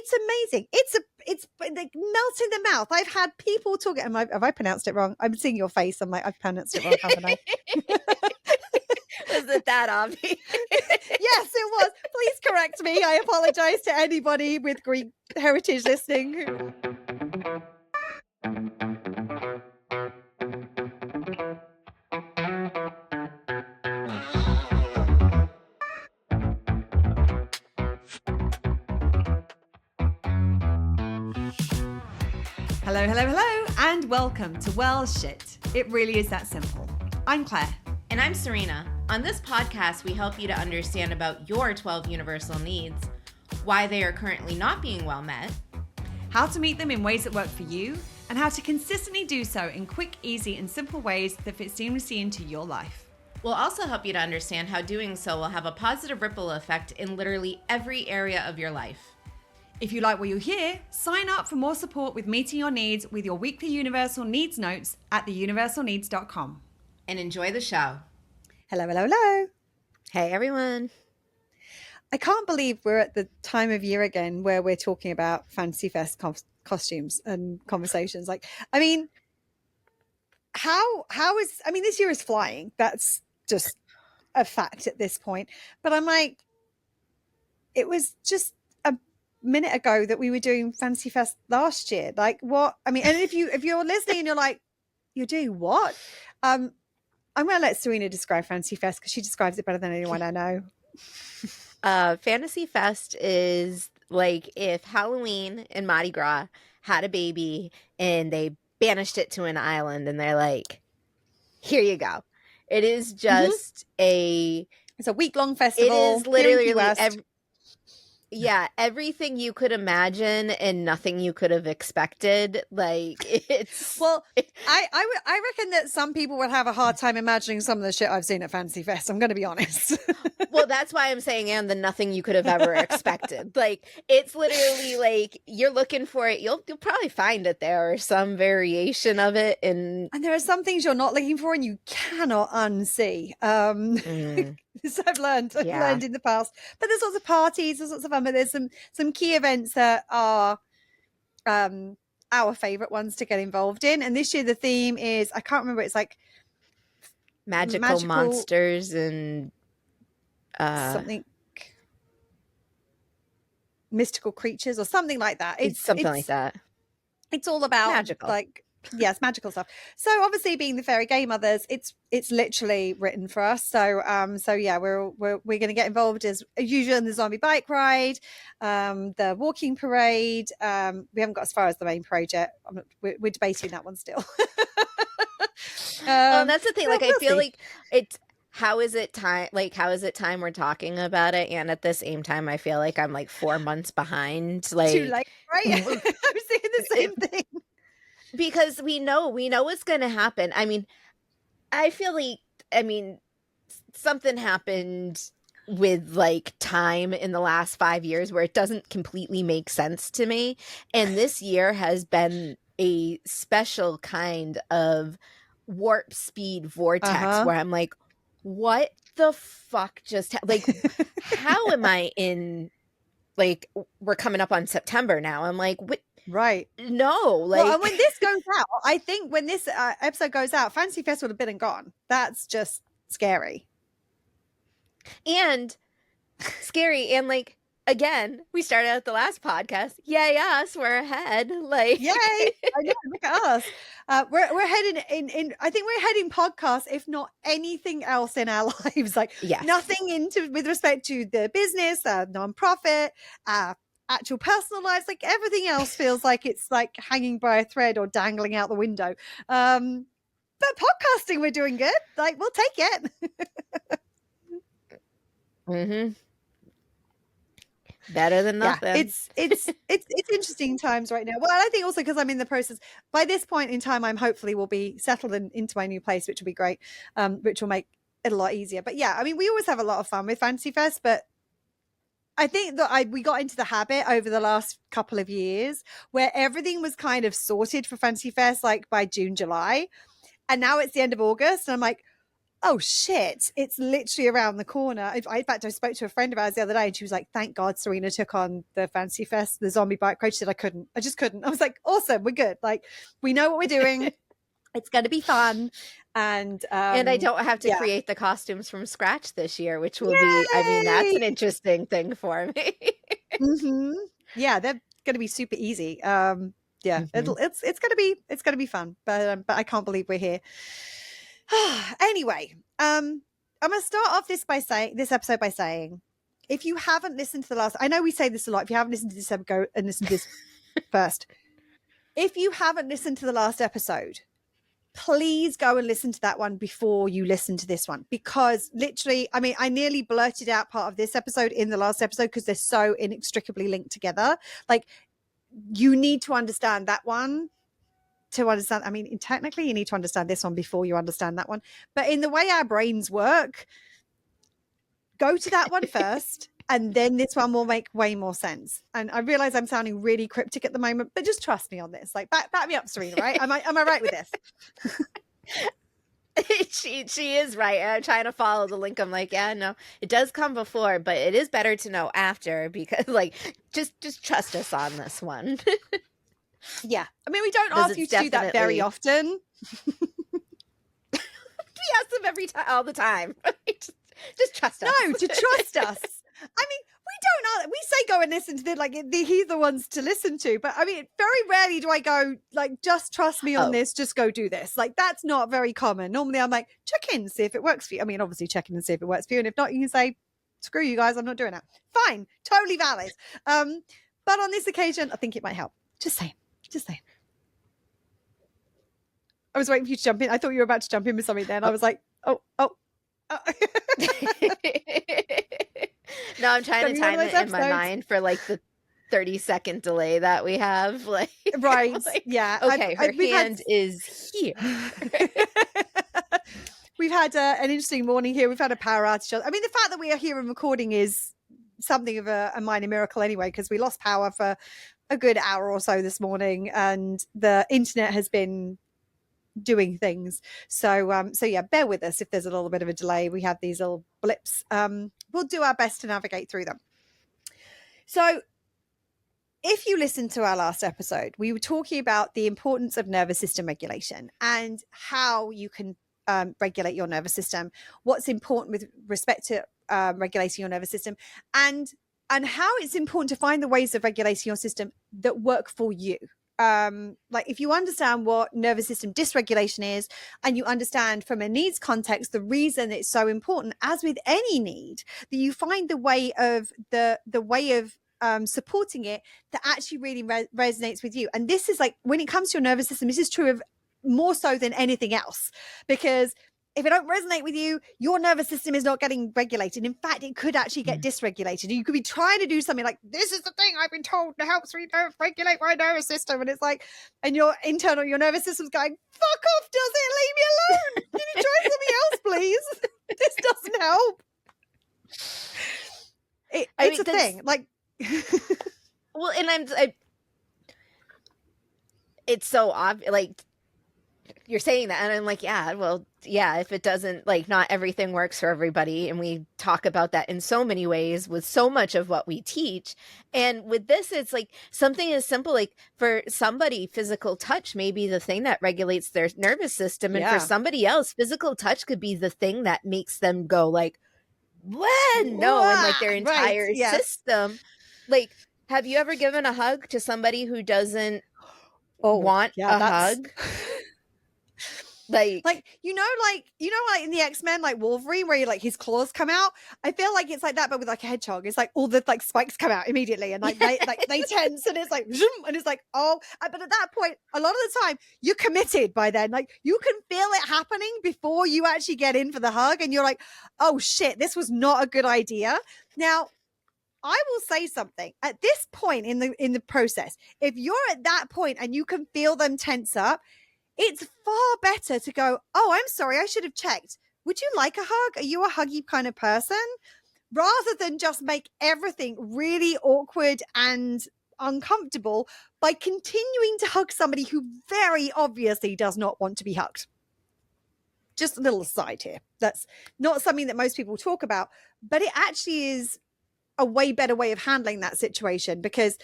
it's amazing. It's like melts in the mouth. I've had people talking. Have I pronounced it wrong? I'm seeing your face. I'm like, I've pronounced it wrong, haven't I? Was it that obvious? Yes, it was. Please correct me. I apologize to anybody with Greek heritage listening. Hello, hello, hello, and welcome to Well Shit. It really is that simple. I'm Claire. And I'm Serena. On this podcast, we help you to understand about your 12 universal needs, why they are currently not being well met, How to meet them in ways that work for you, and how to consistently do so in quick, easy, and simple ways that fit seamlessly into your life. We'll also help you to understand how doing so will have a positive ripple effect in literally every area of your life. If you like what you hear, sign up for more support with meeting your needs with your weekly Universal Needs notes at theuniversalneeds.com. And enjoy the show. Hello, hello, hello. Hey, everyone. I can't believe we're at the time of year again where we're talking about Fancy Fest costumes and conversations. Like, I mean, this year is flying. That's just a fact at this point. But I'm like, it was just a minute ago that we were doing Fancy Fest last year. Like, what? I mean, and if you're listening and you're like, you're doing what? I'm going to let Serena describe Fancy Fest because she describes it better than anyone I know. Fantasy Fest is like if Halloween and Mardi Gras had a baby and they banished it to an island and they're like, here you go. It is just It's a week-long festival. It is literally everything you could imagine and nothing you could have expected. Like it's I reckon that some people would have a hard time imagining some of the shit I've seen at Fancy Fest. I'm going to be honest. Well, that's why I'm saying and the nothing you could have ever expected. Like it's literally like you're looking for it. You'll probably find it there or some variation of it. And there are some things you're not looking for and you cannot unsee. This I've learned in the past. But there's lots of parties, there's lots of fun. But there's some key events that are our favorite ones to get involved in. And this year the theme is, I can't remember, it's like magical monsters and something mystical creatures or something like that. It's something like that. It's all about magical, yes, magical stuff. So obviously, being the fairy gay mothers, it's literally written for us. So yeah, we're going to get involved as usual in the zombie bike ride, the walking parade. We haven't got as far as the main parade yet. We're debating that one still. That's the thing. Like, I feel like it's. How is it time we're talking about it? And at the same time, I feel like I'm like 4 months behind. Like too late, right? I'm saying the same thing. Because we know what's going to happen. I mean, I feel like, something happened with like time in the last 5 years where it doesn't completely make sense to me. And this year has been a special kind of warp speed vortex where I'm like, what the fuck just like how am I in, like, we're coming up on September now. I'm like, what? Right. No, like, well, and when this goes out, I think when this episode goes out, Fancy Fest would have been and gone. That's just scary. And scary. And like, again, we started out the last podcast. Yay us, we're ahead. Like, yay! I know. Look at us. We're heading in. I think we're heading podcast, if not anything else in our lives. Like, nothing with respect to the business, nonprofit, actual personal lives. Like everything else feels like it's like hanging by a thread or dangling out the window. But podcasting, we're doing good. Like, we'll take it. Better than nothing. Yeah, it's interesting times right now. Well, I think also because I'm in the process. By this point in time, I'm hopefully will be settled into my new place, which will be great, which will make it a lot easier. But yeah, I mean, we always have a lot of fun with Fancy Fest, but I think that we got into the habit over the last couple of years where everything was kind of sorted for Fancy Fest, like by June, July, and now it's the end of August, and I'm like, oh shit, it's literally around the corner. In fact, I spoke to a friend of ours the other day and she was like, thank God Serena took on the Fancy Fest, the zombie bike coach. She said, I just couldn't. I was like, awesome, we're good. Like, we know what we're doing. It's going to be fun. And I don't have to yeah. create the costumes from scratch this year, which will be, I mean, that's Yay! an interesting thing for me. Mm-hmm. Yeah, they're going to be super easy. Yeah, Mhm. it's going to be fun. But I can't believe we're here. Anyway, I'm going to start off this episode by saying, if you haven't listened to the last, I know we say this a lot. If you haven't listened to this episode, go and listen to this first. If you haven't listened to the last episode, please go and listen to that one before you listen to this one, because literally, I mean, I nearly blurted out part of this episode in the last episode because they're so inextricably linked together. Like, you need to understand that one to understand. I mean, technically you need to understand this one before you understand that one, but in the way our brains work, go to that one first and then this one will make way more sense. And I realize I'm sounding really cryptic at the moment, but just trust me on this. Like, back me up, Serena, right? Am I right with this? She is right. I'm trying to follow the link. I'm like, yeah, no, it does come before, but it is better to know after, because like just trust us on this one. Yeah. I mean, we don't ask you to do that very often. We ask them every time, all the time. just trust us. No, to trust us. I mean, we say go and listen to he's the ones to listen to, but I mean, very rarely do I go like, just trust me on this, just go do this. Like, that's not very common. Normally I'm like, check in, see if it works for you. I mean, obviously check in and see if it works for you, and if not, you can say, screw you guys, I'm not doing that. Fine, totally valid. But on this occasion, I think it might help. Just saying. I was waiting for you to jump in. I thought you were about to jump in with something then. I was like, oh. No, I'm trying to time it in my mind for like the 30-second delay that we have. Like, right. like, yeah. Okay, her hand is here. We've had an interesting morning here. We've had a power outage. I mean, the fact that we are here and recording is something of a minor miracle anyway, because we lost power for a good hour or so this morning and the internet has been doing things. So yeah, bear with us if there's a little bit of a delay. We have these little blips. We'll do our best to navigate through them. So if you listened to our last episode, we were talking about the importance of nervous system regulation and how you can regulate your nervous system, what's important with respect to regulating your nervous system, and how it's important to find the ways of regulating your system that work for you. Like, if you understand what nervous system dysregulation is, and you understand from a needs context the reason it's so important, as with any need, that you find the way of supporting it that actually really resonates with you. And this is like, when it comes to your nervous system, this is true of more so than anything else, because if it don't resonate with you, your nervous system is not getting regulated. In fact, it could actually get dysregulated. You could be trying to do something like, this is the thing I've been told to help regulate my nervous system. And it's like, and your nervous system's going, fuck off, does it? Leave me alone. Can you try something else, please? This doesn't help. It's a thing. Like, well, and it's so obvious, like, you're saying that, and I'm like, yeah, well, yeah, if it doesn't, like, not everything works for everybody, and we talk about that in so many ways with so much of what we teach. And with this, it's like something as simple, like, for somebody, physical touch may be the thing that regulates their nervous system, and for somebody else, physical touch could be the thing that makes them go like, what? No, and like their entire system. Like, have you ever given a hug to somebody who doesn't want a hug? Like you know in the X-Men, like Wolverine, where like his claws come out. I feel like it's like that, but with like a hedgehog. It's like all the like spikes come out immediately, and like they tense, and it's like zoom, and it's like, oh. But at that point, a lot of the time, you're committed by then. Like, you can feel it happening before you actually get in for the hug, and you're like, oh shit, this was not a good idea. Now, I will say something at this point in the process. If you're at that point and you can feel them tense up, it's far better to go, oh, I'm sorry, I should have checked. Would you like a hug? Are you a huggy kind of person? Rather than just make everything really awkward and uncomfortable by continuing to hug somebody who very obviously does not want to be hugged. just a little aside here. That's not something that most people talk about, but it actually is a way better way of handling that situation, because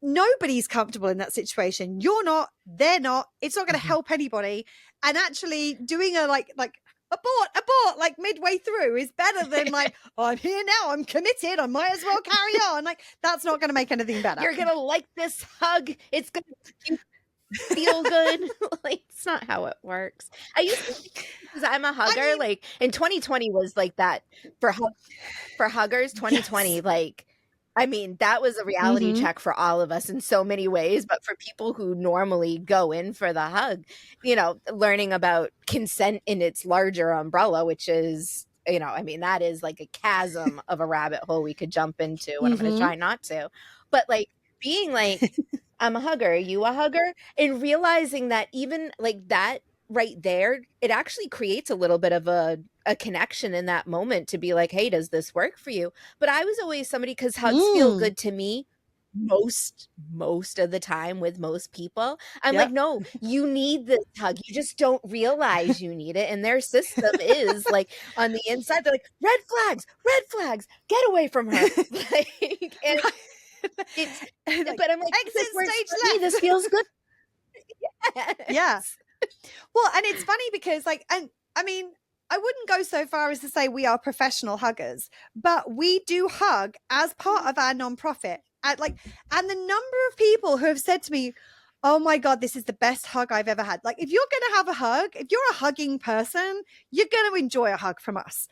nobody's comfortable in that situation. You're not, they're not. It's not going to help anybody. And actually doing a like abort like midway through is better than like, oh, I'm here now, I'm committed, I might as well carry on. Like, that's not going to make anything better. You're going to like this hug. It's going to feel good. Like, it's not how it works. I used to think, because I'm a hugger, like, and 2020 was like that for huggers. 2020, yes. Like, I mean, that was a reality check for all of us in so many ways. But for people who normally go in for the hug, you know, learning about consent in its larger umbrella, which is, you know, I mean, that is like a chasm of a rabbit hole we could jump into, and I'm going to try not to. But like being like, I'm a hugger, you a hugger, and realizing that even like that right there, it actually creates a little bit of a connection in that moment to be like, hey, does this work for you? But I was always somebody, because hugs feel good to me most of the time with most people. I'm like, no, you need this hug. You just don't realize you need it. And their system is like on the inside, they're like, red flags, get away from her. Like, and it's, like, but I'm like, exit stage left. This feels good. Yes. Yeah. Well, and it's funny because like, and I mean, I wouldn't go so far as to say we are professional huggers, but we do hug as part of our nonprofit. And the number of people who have said to me, oh my God, this is the best hug I've ever had. Like, if you're going to have a hug, if you're a hugging person, you're going to enjoy a hug from us.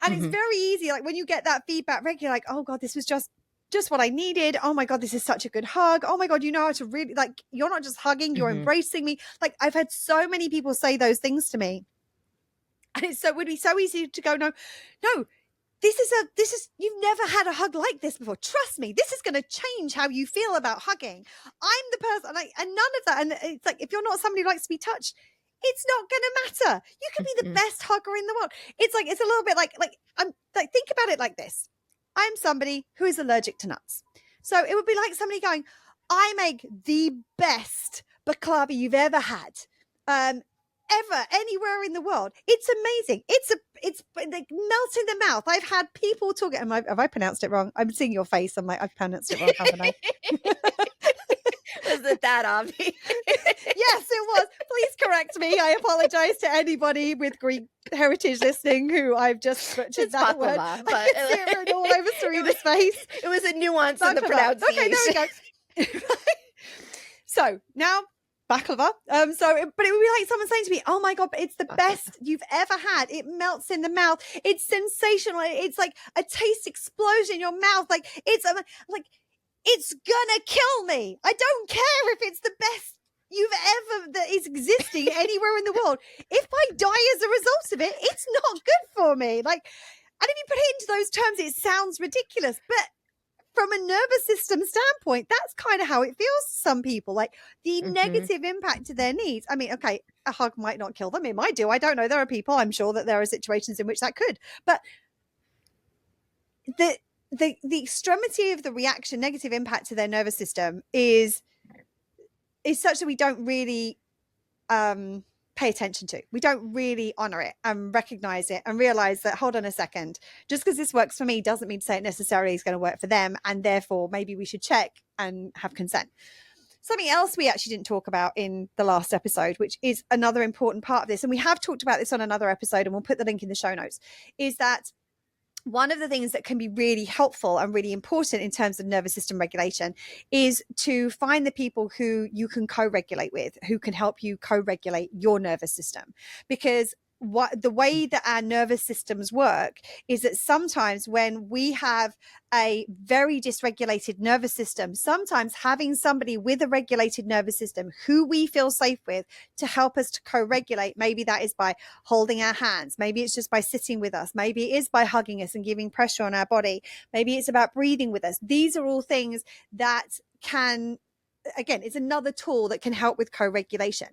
And it's very easy. Like when you get that feedback regularly, like, oh God, this was just what I needed. Oh my God, this is such a good hug. Oh my God, you know how to really, like, you're not just hugging, you're embracing me. Like, I've had so many people say those things to me. And it would be so easy to go, no, this is, you've never had a hug like this before. Trust me, this is going to change how you feel about hugging. I'm the person, like, and none of that. And it's like, if you're not somebody who likes to be touched, it's not going to matter. You can be the best hugger in the world. It's like, it's a little bit like I'm like, think about it like this. I'm somebody who is allergic to nuts. So it would be like somebody going, I make the best baklava you've ever had. Ever, anywhere in the world. It's amazing. It's like melts in the mouth. I've had people talking. Have I pronounced it wrong? I'm seeing your face. I'm like, I've pronounced it wrong, haven't I? Was it that obvious? Yes, it was. Please correct me. I apologize to anybody with Greek heritage listening who I've just butchered that word. But I can see it written all over Serena's face. It was a nuance in the pronunciation. Okay, there we go. So now, baklava. But it would be like someone saying to me, oh my God, but it's the best you've ever had. It melts in the mouth. It's sensational. It's like a taste explosion in your mouth. Like it's gonna kill me. I don't care if it's the best you've ever that is existing anywhere in the world. If I die as a result of it, it's not good for me. Like, and if you put it into those terms, it sounds ridiculous, but from a nervous system standpoint, that's kind of how it feels to some people, like the negative impact to their needs. I mean, okay, a hug might not kill them. It might do. I don't know. There are people, I'm sure that there are situations in which that could, but the extremity of the reaction, negative impact to their nervous system is such that we don't really pay attention to. We don't really honor it and recognize it and realize that, hold on a second, just because this works for me doesn't mean to say it necessarily is going to work for them. And therefore, maybe we should check and have consent. Something else we actually didn't talk about in the last episode, which is another important part of this, and we have talked about this on another episode, and we'll put the link in the show notes, is that one of the things that can be really helpful and really important in terms of nervous system regulation is to find the people who you can co-regulate with, who can help you co-regulate your nervous system. Because the way that our nervous systems work is that sometimes when we have a very dysregulated nervous system, sometimes having somebody with a regulated nervous system who we feel safe with to help us to co-regulate, maybe that is by holding our hands, maybe it's just by sitting with us, maybe it is by hugging us and giving pressure on our body, maybe it's about breathing with us. These are all things that can, again, it's another tool that can help with co-regulation.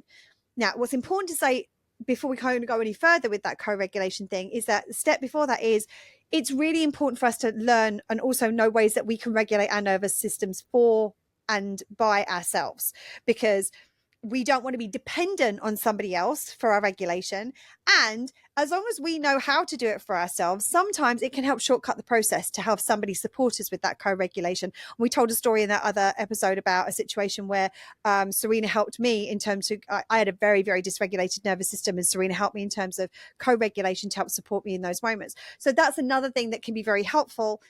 Now, what's important to say before we kind of go any further with that co-regulation thing is that the step before that is it's really important for us to learn and also know ways that we can regulate our nervous systems for and by ourselves, because we don't want to be dependent on somebody else for our regulation. And as long as we know how to do it for ourselves, sometimes it can help shortcut the process to have somebody support us with that co-regulation. We told a story in that other episode about a situation where Serena helped me in terms of, I had a very, very dysregulated nervous system, and Serena helped me in terms of co-regulation to help support me in those moments. So that's another thing that can be very helpful.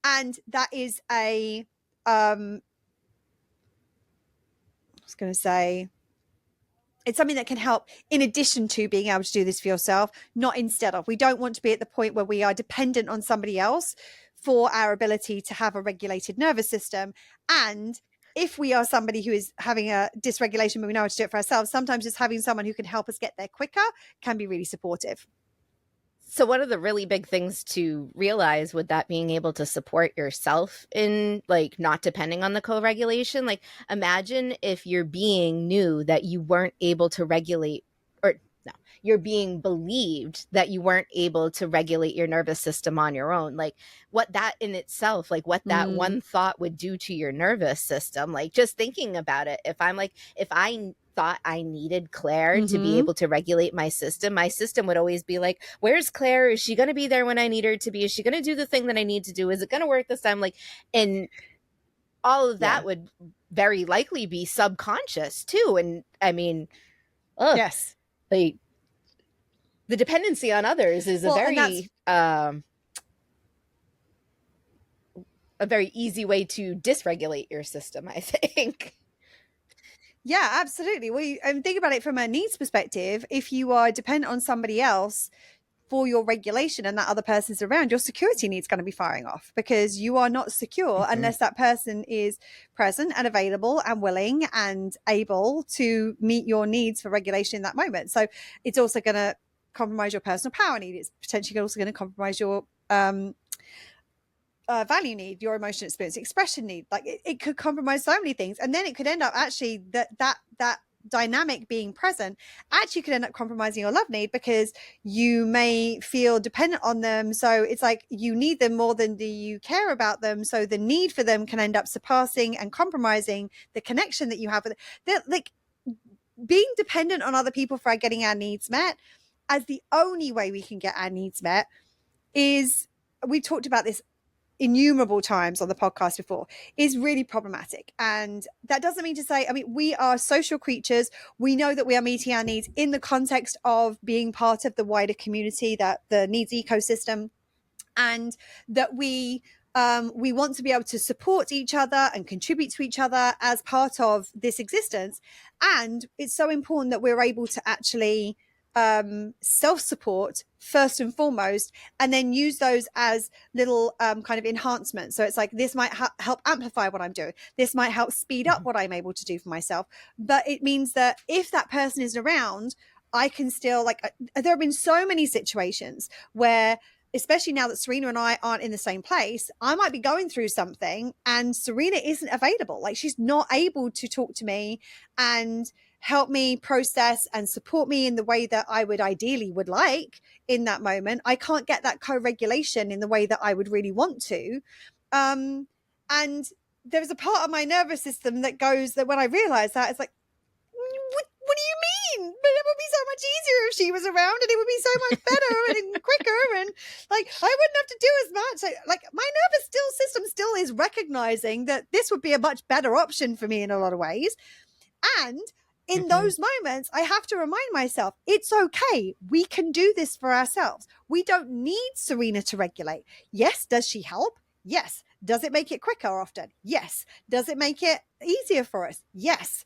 And that is I was going to say, it's something that can help in addition to being able to do this for yourself, not instead of. We don't want to be at the point where we are dependent on somebody else for our ability to have a regulated nervous system. And if we are somebody who is having a dysregulation, but we know how to do it for ourselves, sometimes just having someone who can help us get there quicker can be really supportive. So one of the really big things to realize with that being able to support yourself in like not depending on the co-regulation, like imagine if your being knew that you weren't able to regulate, or no, you're being believed that you weren't able to regulate your nervous system on your own. Like what that in itself, like what that one thought would do to your nervous system. Like just thinking about it, if I thought I needed Claire to be able to regulate my system would always be like, where's Claire? Is she going to be there when I need her to be? Is she going to do the thing that I need to do? Is it going to work this time? Like, and all of that would very likely be subconscious too. And I mean, yes, like the dependency on others is a very easy way to dysregulate your system, I think. Yeah, absolutely. Well, and think about it from a needs perspective. If you are dependent on somebody else for your regulation and that other person's around, your security needs going to be firing off because you are not secure unless that person is present and available and willing and able to meet your needs for regulation in that moment. So it's also going to compromise your personal power need. It's potentially also going to compromise your value need, your emotional experience expression need. Like it could compromise so many things, and then it could end up actually that dynamic being present actually could end up compromising your love need because you may feel dependent on them. So it's like you need them more than do you care about them. So the need for them can end up surpassing and compromising the connection that you have with them. Like being dependent on other people for getting our needs met as the only way we can get our needs met is, we talked about this innumerable times on the podcast before, is really problematic. And that doesn't mean to say, I mean, we are social creatures. We know that we are meeting our needs in the context of being part of the wider community, that the needs ecosystem, and that we want to be able to support each other and contribute to each other as part of this existence. And it's so important that we're able to actually self-support first and foremost, and then use those as little kind of enhancements. So it's like, this might help amplify what I'm doing. This might help speed up what I'm able to do for myself. But it means that if that person is around, I can still, like, there have been so many situations where, especially now that Serena and I aren't in the same place, I might be going through something and Serena isn't available. Like she's not able to talk to me and help me process and support me in the way that I would ideally would like in that moment. I can't get that co-regulation in the way that I would really want to. And there's a part of my nervous system that goes, that when I realize that, it's like, what do you mean? But it would be so much easier if she was around, and it would be so much better and quicker, and like I wouldn't have to do as much. So like my nervous system still is recognizing that this would be a much better option for me in a lot of ways. And in those moments, I have to remind myself, it's okay. We can do this for ourselves. We don't need Serena to regulate. Yes. Does she help? Yes. Does it make it quicker often? Yes. Does it make it easier for us? Yes.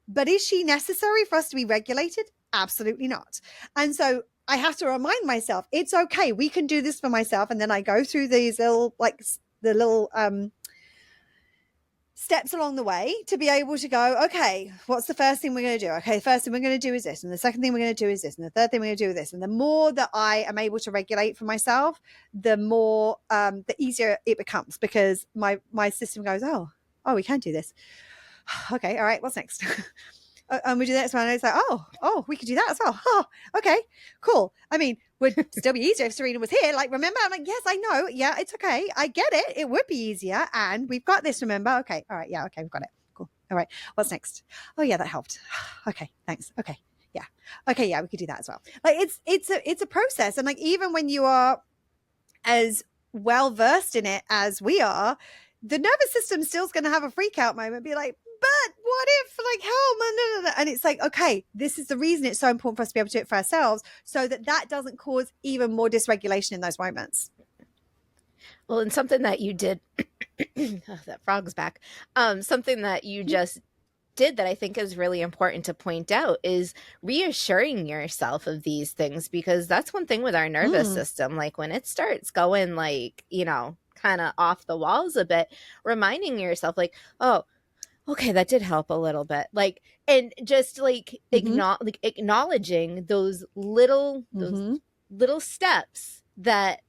But is she necessary for us to be regulated? Absolutely not. And so I have to remind myself, it's okay. We can do this for myself. And then I go through these little, like the little, steps along the way to be able to go, okay, what's the first thing we're going to do? Okay, the first thing we're going to do is this. And the second thing we're going to do is this. And the third thing we're going to do is this. And the more that I am able to regulate for myself, the more, the easier it becomes, because my system goes, oh, we can do this. Okay. All right. What's next? And we do the next one. And it's like, oh, we could do that as well. Oh, okay, cool. I mean, would still be easier if Serena was here. Like, remember? I'm like, yes, I know. Yeah, it's okay. I get it. It would be easier. And we've got this, remember? Okay. All right. Yeah. Okay. We've got it. Cool. All right. What's next? Oh yeah, that helped. Okay. Thanks. Okay. Yeah. Okay. Yeah, we could do that as well. Like it's a process. And like, even when you are as well versed in it as we are, the nervous system still's going to have a freak out moment, be like, but what if, like, how? And it's like, okay, this is the reason it's so important for us to be able to do it for ourselves, so that that doesn't cause even more dysregulation in those moments. Well, and something that you did, oh, that frog's back. Something that you just did that I think is really important to point out is reassuring yourself of these things, because that's one thing with our nervous system. Like when it starts going like, you know, kind of off the walls a bit, reminding yourself like, oh, okay, that did help a little bit. Like, and just like, acknowledging those little steps that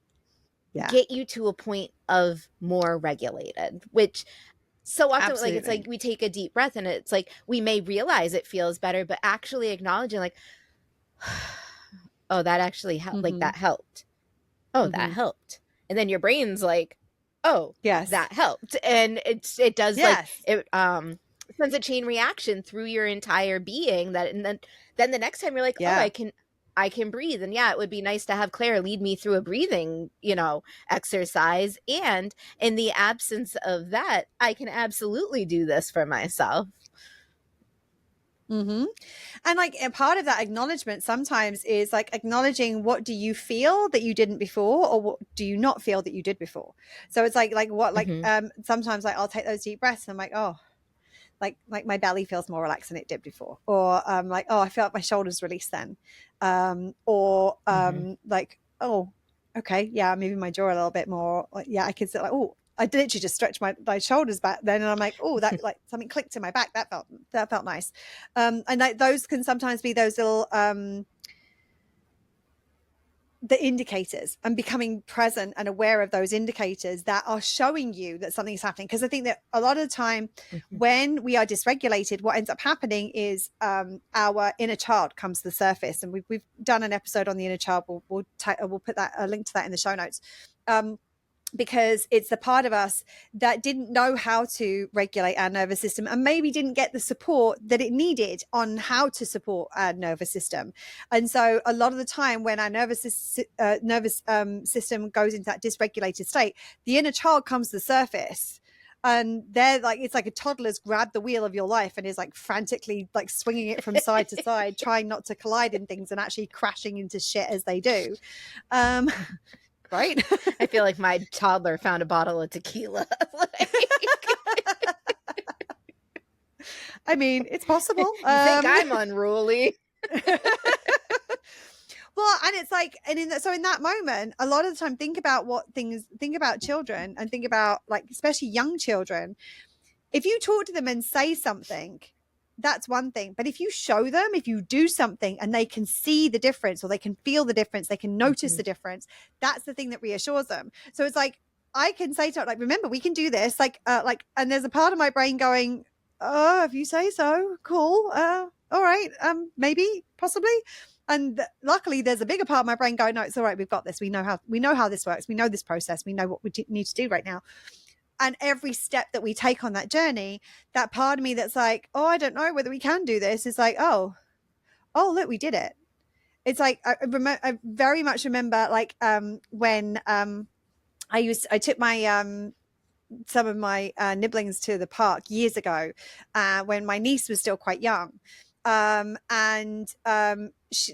get you to a point of more regulated, which so often, like, it's like we take a deep breath and it's like we may realize it feels better, but actually acknowledging like, oh, that actually helped. Like that helped. Oh, that helped. And then your brain's like, oh, yes, that helped. And it does like it sends a chain reaction through your entire being, that, and then the next time you're like, oh, I can breathe. And yeah, it would be nice to have Claire lead me through a breathing, you know, exercise. And in the absence of that, I can absolutely do this for myself. And like a part of that acknowledgement sometimes is like acknowledging, what do you feel that you didn't before, or what do you not feel that you did before? So it's like what, like sometimes like I'll take those deep breaths and I'm like, oh, like my belly feels more relaxed than it did before, or like, oh, I feel like my shoulders release then, or like, oh, okay, yeah, maybe my jaw a little bit more, like, yeah, I can sit like, oh, I literally just stretched my shoulders back then, and I'm like, oh, that like something clicked in my back, that felt nice. And like those can sometimes be those little the indicators, and becoming present and aware of those indicators that are showing you that something's happening. Because I think that a lot of the time when we are dysregulated, what ends up happening is our inner child comes to the surface. And we've done an episode on the inner child. We'll put that a link to that in the show notes. Because it's the part of us that didn't know how to regulate our nervous system, and maybe didn't get the support that it needed on how to support our nervous system. And so a lot of the time when our nervous system goes into that dysregulated state, the inner child comes to the surface, and they're like, it's like a toddler's grabbed the wheel of your life and is like frantically like swinging it from side to side, trying not to collide in things, and actually crashing into shit as they do. Right? I feel like my toddler found a bottle of tequila. I mean, it's possible. You think I'm unruly? Well, and it's like, and in that moment, a lot of the time, think about children, and think about like, especially young children. If you talk to them and say something, that's one thing. But if you show them, if you do something and they can see the difference, or they can feel the difference, they can notice the difference, that's the thing that reassures them. So it's like, I can say to them, like, remember, we can do this. Like, and there's a part of my brain going, oh, if you say so, cool. All right. Maybe, possibly. And luckily there's a bigger part of my brain going, no, it's all right. We've got this. We know how this works. We know this process. We know what we need to do right now. And every step that we take on that journey, that part of me that's like, oh, I don't know whether we can do this, is like, oh, look, we did it. It's like, I very much remember like when I took my some of my nibblings to the park years ago, when my niece was still quite young.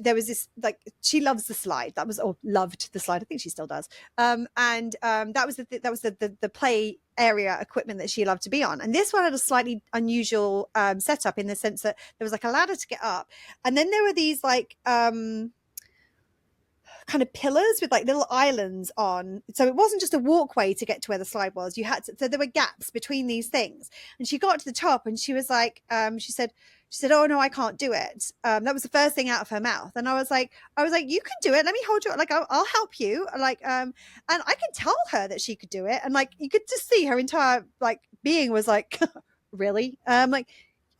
There was this, like, she loves the slide. That was, or loved the slide. I think she still does. That was the play area equipment that she loved to be on. And this one had a slightly unusual setup, in the sense that there was like a ladder to get up, and then there were these like kind of pillars with like little islands on. So it wasn't just a walkway to get to where the slide was. You had to, so there were gaps between these things. And she got to the top and she was like, she said, oh no, I can't do it. That was the first thing out of her mouth. And I was like, you can do it. Let me hold you. Like, I'll help you. Like, and I could tell her that she could do it. And like, you could just see her entire like being was like, really? Like,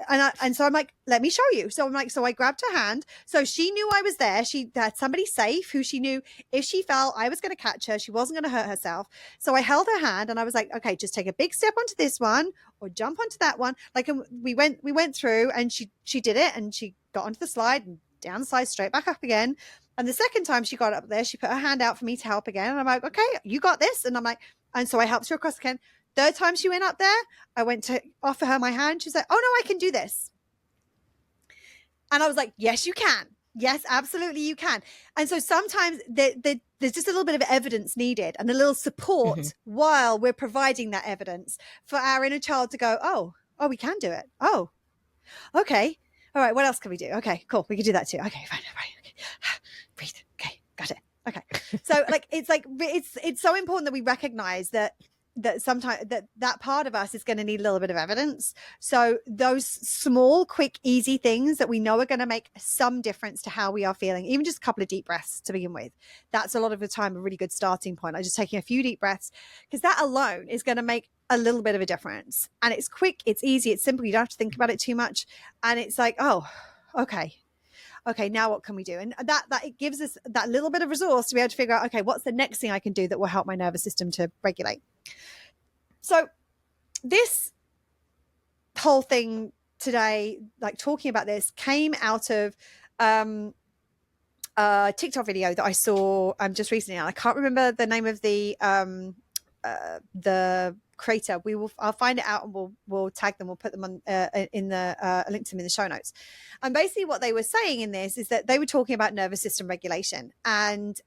And so I'm like, let me show you. So I'm like, so I grabbed her hand. So she knew I was there. She had somebody safe who she knew if she fell, I was going to catch her. She wasn't going to hurt herself. So I held her hand and I was like, okay, just take a big step onto this one or jump onto that one. Like, and we went through, and she did it, and she got onto the slide and down the slide, straight back up again. And the second time she got up there, she put her hand out for me to help again. And I'm like, okay, you got this. And I'm like, and so I helped her across again. Third time she went up there, I went to offer her my hand. She's like, oh, no, I can do this. And I was like, yes, you can. Yes, absolutely, you can. And so sometimes there's just a little bit of evidence needed and a little support while we're providing that evidence for our inner child to go, oh, we can do it. Oh, okay. All right, what else can we do? Okay, cool. We can do that too. Okay, fine. Okay. Breathe. Okay, got it. Okay. So it's so important that we recognize that sometimes that part of us is going to need a little bit of evidence. So those small, quick, easy things that we know are going to make some difference to how we are feeling, even just a couple of deep breaths to begin with, that's a lot of the time a really good starting point. I just taking a few deep breaths, because that alone is going to make a little bit of a difference. And it's quick, it's easy, it's simple. You don't have to think about it too much. And it's like, oh, okay, now what can we do? And that it gives us that little bit of resource to be able to figure out, okay, what's the next thing I can do that will help my nervous system to regulate? So this whole thing today, like talking about this, came out of a TikTok video that I saw just recently. I can't remember the name of the creator. I'll find it out, and we'll tag them. We'll put them on in the link to them in the show notes. And basically what they were saying in this is that they were talking about nervous system regulation. And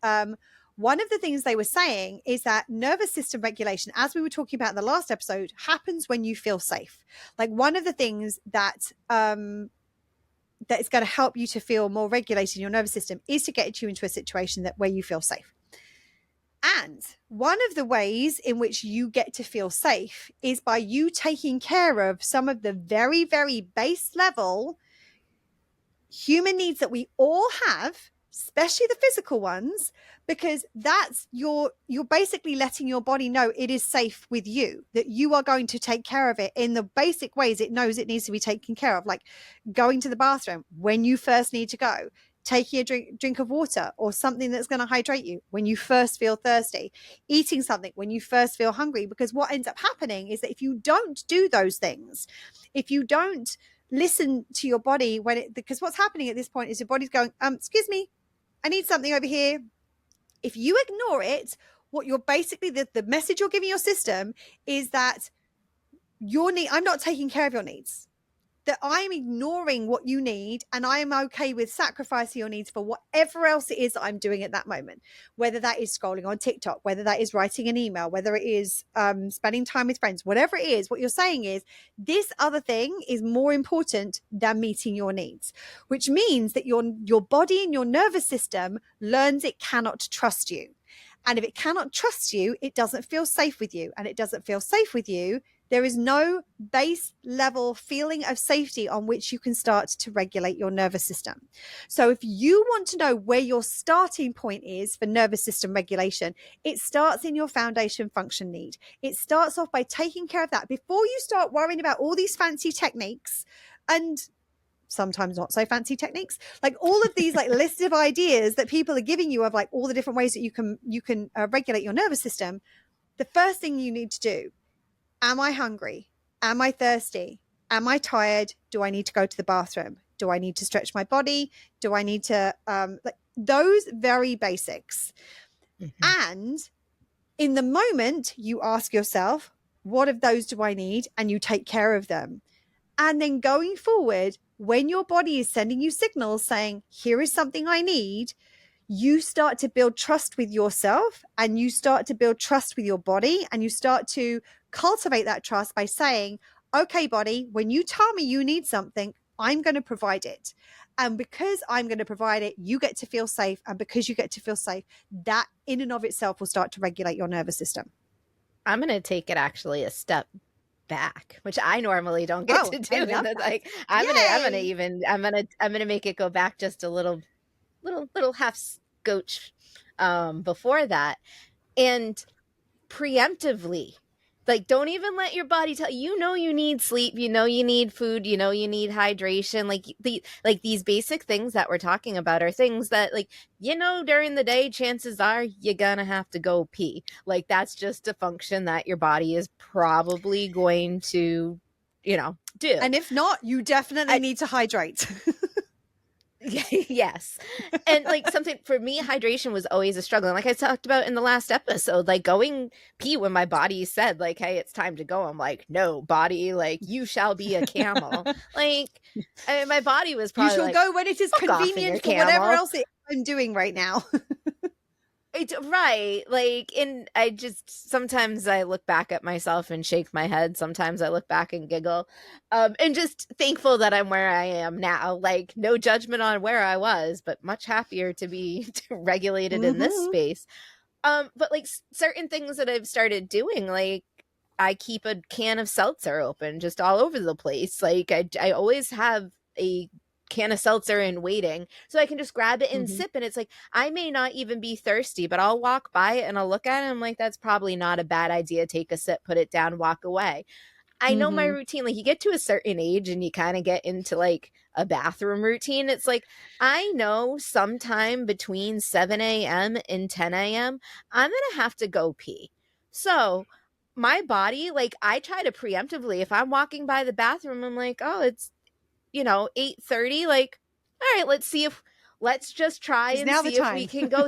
one of the things they were saying is that nervous system regulation, as we were talking about in the last episode, happens when you feel safe. Like, one of the things that that is going to help you to feel more regulated in your nervous system is to get you into a situation where you feel safe. And one of the ways in which you get to feel safe is by you taking care of some of the very, very base level human needs that we all have, especially the physical ones, because that's you're basically letting your body know it is safe with you, that you are going to take care of it in the basic ways it knows it needs to be taken care of, like going to the bathroom when you first need to go, taking a drink of water or something that's going to hydrate you when you first feel thirsty, eating something when you first feel hungry. Because what ends up happening is that if you don't do those things, if you don't listen to your body because what's happening at this point is your body's going, excuse me, I need something over here. If you ignore it, what you're basically, the message you're giving your system is that I'm not taking care of your needs, that I'm ignoring what you need, and I am okay with sacrificing your needs for whatever else it is that I'm doing at that moment, whether that is scrolling on TikTok, whether that is writing an email, whether it is spending time with friends, whatever it is. What you're saying is this other thing is more important than meeting your needs, which means that your body and your nervous system learns it cannot trust you. And if it cannot trust you, it doesn't feel safe with you. And it doesn't feel safe with you, there is no base level feeling of safety on which you can start to regulate your nervous system. So if you want to know where your starting point is for nervous system regulation, it starts in your foundation function need. It starts off by taking care of that before you start worrying about all these fancy techniques and sometimes not so fancy techniques, like all of these like lists of ideas that people are giving you of like all the different ways that you can regulate your nervous system. The first thing you need to do: am I hungry? Am I thirsty? Am I tired? Do I need to go to the bathroom? Do I need to stretch my body? Do I need to like those very basics? And in the moment you ask yourself, what of those do I need? And you take care of them. And then going forward, when your body is sending you signals saying, here is something I need, you start to build trust with yourself, and you start to build trust with your body, and you start to cultivate that trust by saying, okay, body, when you tell me you need something, I'm going to provide it. And because I'm going to provide it, you get to feel safe. And because you get to feel safe, that in and of itself will start to regulate your nervous system. I'm going to take it actually a step back, which I normally don't get to do. Like I'm gonna make it go back just a little half scotch before that. And preemptively, Like, don't even let your body tell you, you need sleep, you need food, you need hydration. Like these basic things that we're talking about are things that, like, during the day, chances are you're gonna have to go pee. Like, that's just a function that your body is probably going to, do. And if not, you definitely need to hydrate. Yes. And like, something for me, hydration was always a struggle. And like I talked about in the last episode, like, going pee when my body said, like, hey, it's time to go, I'm like, no, body, like, you shall be a camel. Like, I mean, my body was probably, you shall like, go when it is convenient for whatever else I'm doing right now. Right. Like, and I just, sometimes I look back at myself and shake my head. Sometimes I look back and giggle. And just thankful that I'm where I am now. Like, no judgment on where I was, but much happier to be regulated in this space. But like, certain things that I've started doing, like, I keep a can of seltzer open just all over the place. Like, I always have a can of seltzer and waiting, so I can just grab it and sip. And it's like, I may not even be thirsty, but I'll walk by it and I'll look at it, I'm like, that's probably not a bad idea. Take a sip, put it down, walk away. I know my routine. Like, you get to a certain age and you kind of get into like a bathroom routine. It's like, I know sometime between 7 a.m. and 10 a.m. I'm gonna have to go pee. So my body, like, I try to preemptively, if I'm walking by the bathroom, I'm like, oh, it's 8:30, like, all right, let's just try and see if we can go.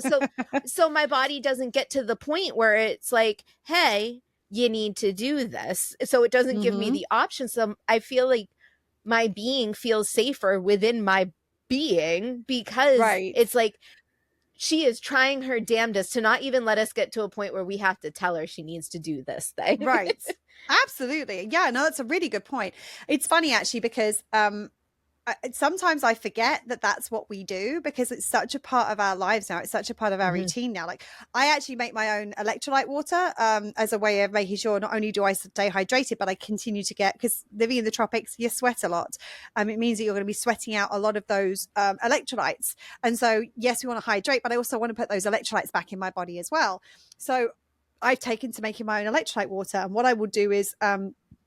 So my body doesn't get to the point where it's like, hey, you need to do this. So it doesn't give me the option. So I feel like my being feels safer within my being, because it's like, she is trying her damnedest to not even let us get to a point where we have to tell her she needs to do this thing. Right. Absolutely. Yeah, no, that's a really good point. It's funny, actually, because sometimes I forget that that's what we do, because it's such a part of our lives now. It's such a part of our routine now. Like, I actually make my own electrolyte water as a way of making sure not only do I stay hydrated, but I continue to get, because living in the tropics, you sweat a lot. It means that you're going to be sweating out a lot of those electrolytes. And so, yes, we want to hydrate, but I also want to put those electrolytes back in my body as well. So I've taken to making my own electrolyte water. And what I will do is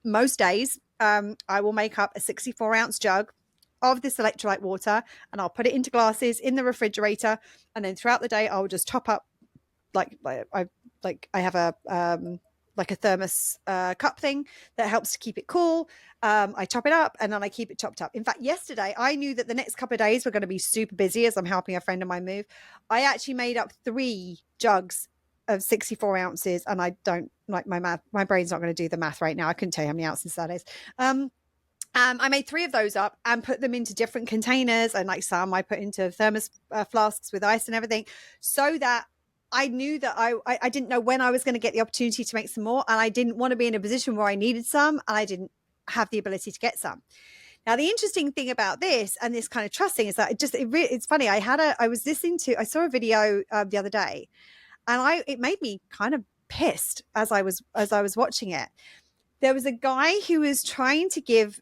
most days I will make up a 64-ounce jug of this electrolyte water, and I'll put it into glasses in the refrigerator, and then throughout the day I'll just top up, like I have a like a thermos cup thing that helps to keep it cool. I top it up and then I keep it topped up. In fact, yesterday I knew that the next couple of days were going to be super busy as I'm helping a friend of mine move. I actually made up 3 jugs of 64 ounces, and I don't like my math. My brain's not going to do the math right now. I couldn't tell you how many ounces that is. I made 3 of those up and put them into different containers, and like some I put into thermos flasks with ice and everything, so that I knew that I didn't know when I was going to get the opportunity to make some more, and I didn't want to be in a position where I needed some and I didn't have the ability to get some. Now, the interesting thing about this and this kind of trusting is that it's funny. I saw a video the other day, and it made me kind of pissed as I was watching it. There was a guy who was trying to give,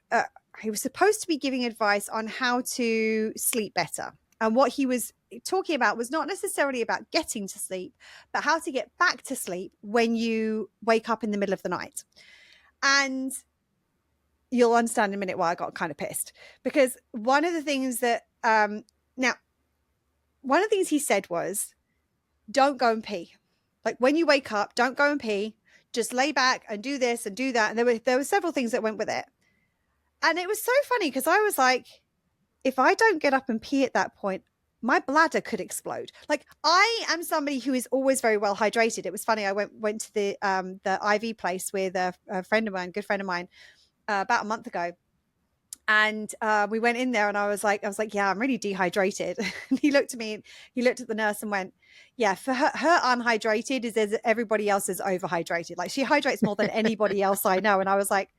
he was supposed to be giving advice on how to sleep better. And what he was talking about was not necessarily about getting to sleep, but how to get back to sleep when you wake up in the middle of the night. And you'll understand in a minute why I got kind of pissed. Because one of the things that, one of the things he said was, don't go and pee. Like, when you wake up, don't go and pee. Just lay back and do this and do that. And there were several things that went with it. And it was so funny, because I was like, if I don't get up and pee at that point, my bladder could explode. Like, I am somebody who is always very well hydrated. It was funny. I went to the IV place with a friend of mine, good friend of mine, about a month ago. And we went in there, and I was like, yeah, I'm really dehydrated. And he looked at me, he looked at the nurse and went, yeah, for her unhydrated is as everybody else is overhydrated. Like, she hydrates more than anybody else I know. And I was like,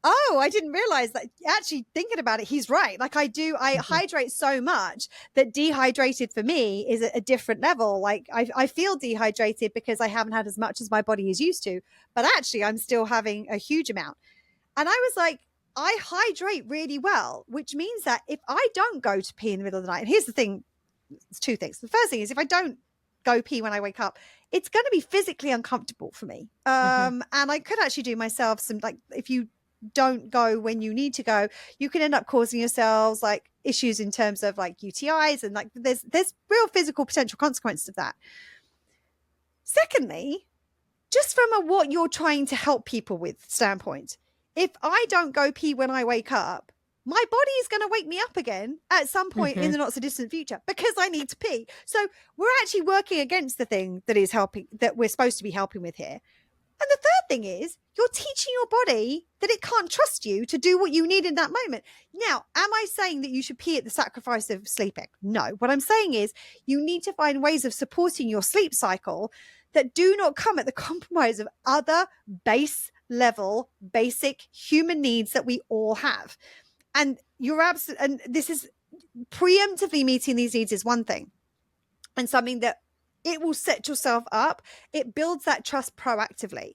oh, I didn't realize that. Actually, thinking about it, he's right. Like, I hydrate so much that dehydrated for me is a different level. Like, I feel dehydrated because I haven't had as much as my body is used to, but actually I'm still having a huge amount. And I was like, I hydrate really well, which means that if I don't go to pee in the middle of the night, and here's the thing, it's 2 things. The first thing is, if I don't go pee when I wake up, it's going to be physically uncomfortable for me. And I could actually do myself some, like, if you don't go when you need to go, you can end up causing yourselves like issues in terms of like UTIs, and like there's real physical potential consequences of that. Secondly, just from a what you're trying to help people with standpoint, if I don't go pee when I wake up, my body is going to wake me up again at some point in the not so distant future because I need to pee. So we're actually working against the thing that is helping, that we're supposed to be helping with here. And the third thing is you're teaching your body that it can't trust you to do what you need in that moment. Now, am I saying that you should pee at the sacrifice of sleeping? No. What I'm saying is you need to find ways of supporting your sleep cycle that do not come at the compromise of other base level, basic human needs that we all have. And you're absolutely, and this is preemptively meeting these needs is one thing, and something that it will set yourself up. It builds that trust proactively.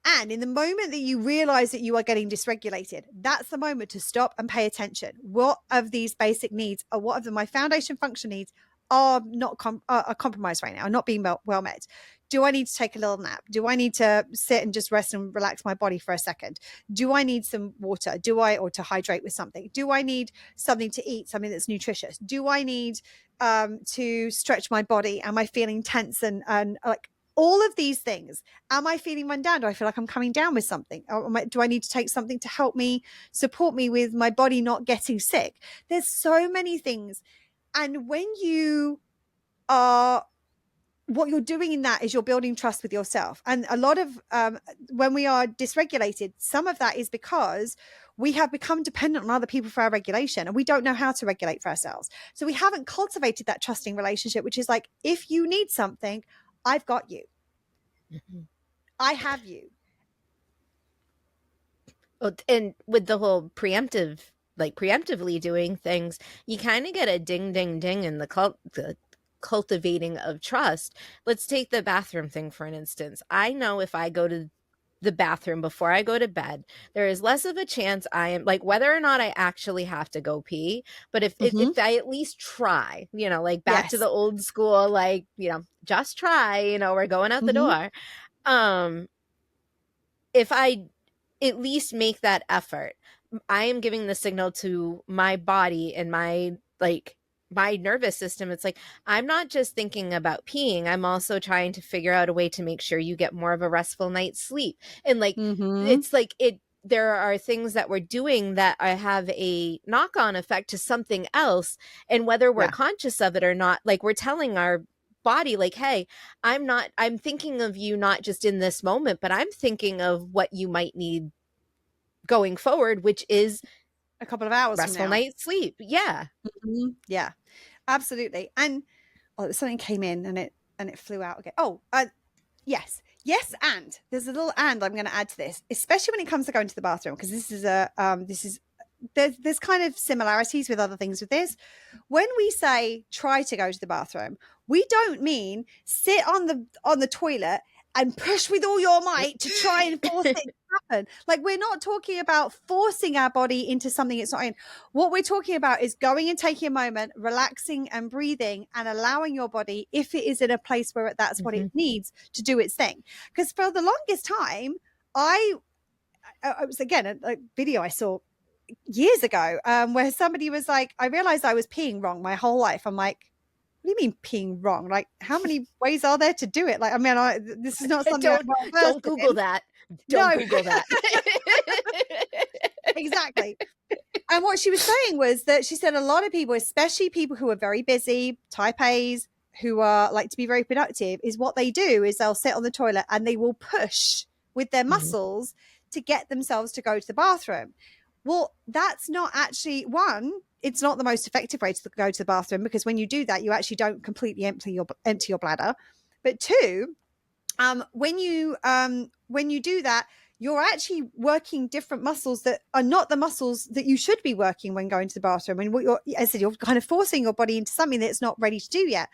And in the moment that you realize that you are getting dysregulated, that's the moment to stop and pay attention. What of these basic needs, or what of my foundation function needs are not are compromised right now, are not being well met? Do I need to take a little nap? Do I need to sit and just rest and relax my body for a second? Do I need some water? Or to hydrate with something? Do I need something to eat, something that's nutritious? Do I need to stretch my body? Am I feeling tense and like all of these things? Am I feeling run down? Do I feel like I'm coming down with something? Or do I need to take something to help me support me with my body not getting sick? There's so many things. And when you are, what you're doing in that is you're building trust with yourself. And a lot of when we are dysregulated, some of that is because we have become dependent on other people for our regulation, and we don't know how to regulate for ourselves. So we haven't cultivated that trusting relationship, which is like, if you need something, I've got you. I have you. Well, and with the whole preemptively doing things, you kind of get a ding, ding, ding in the cultivating of trust. Let's take the bathroom thing, for an instance. I know if I go to the bathroom before I go to bed, there is less of a chance I am, like, whether or not I actually have to go pee, but if I at least try, like back to the old school, like, just try, we're going out the door. If I at least make that effort, I am giving the signal to my body and my nervous system. It's like, I'm not just thinking about peeing, I'm also trying to figure out a way to make sure you get more of a restful night's sleep. And like, it's like there are things that we're doing that have a knock-on effect to something else. And whether we're conscious of it or not, like, we're telling our body, like, hey, I'm thinking of you not just in this moment, but I'm thinking of what you might need going forward, which is a couple of hours restful night's sleep. Yeah. Yeah, absolutely. And something came in and it flew out again. Yes. And there's a little and I'm going to add to this, especially when it comes to going to the bathroom, because there's kind of similarities with other things with this. When we say try to go to the bathroom, we don't mean sit on the toilet and push with all your might to try and force it to happen. Like, we're not talking about forcing our body into something it's not in. What we're talking about is going and taking a moment, relaxing and breathing, and allowing your body, if it is in a place where that's what it needs, to do its thing. Because for the longest time, I was, again, a video I saw years ago where somebody was like, I realized I was peeing wrong my whole life. I'm like, what do you mean peeing wrong? Like, how many ways are there to do it? Like, I mean, this is not something don't Google that. Don't Google that. Exactly. And what she was saying was that she said a lot of people, especially people who are very busy, type A's, who are like to be very productive, is what they do is they'll sit on the toilet and they will push with their muscles to get themselves to go to the bathroom. Well, that's not actually, one, it's not the most effective way to go to the bathroom, because when you do that, you actually don't completely empty your bladder. But two, when you do that, you're actually working different muscles that are not the muscles that you should be working when going to the bathroom. And what you're kind of forcing your body into something that it's not ready to do yet.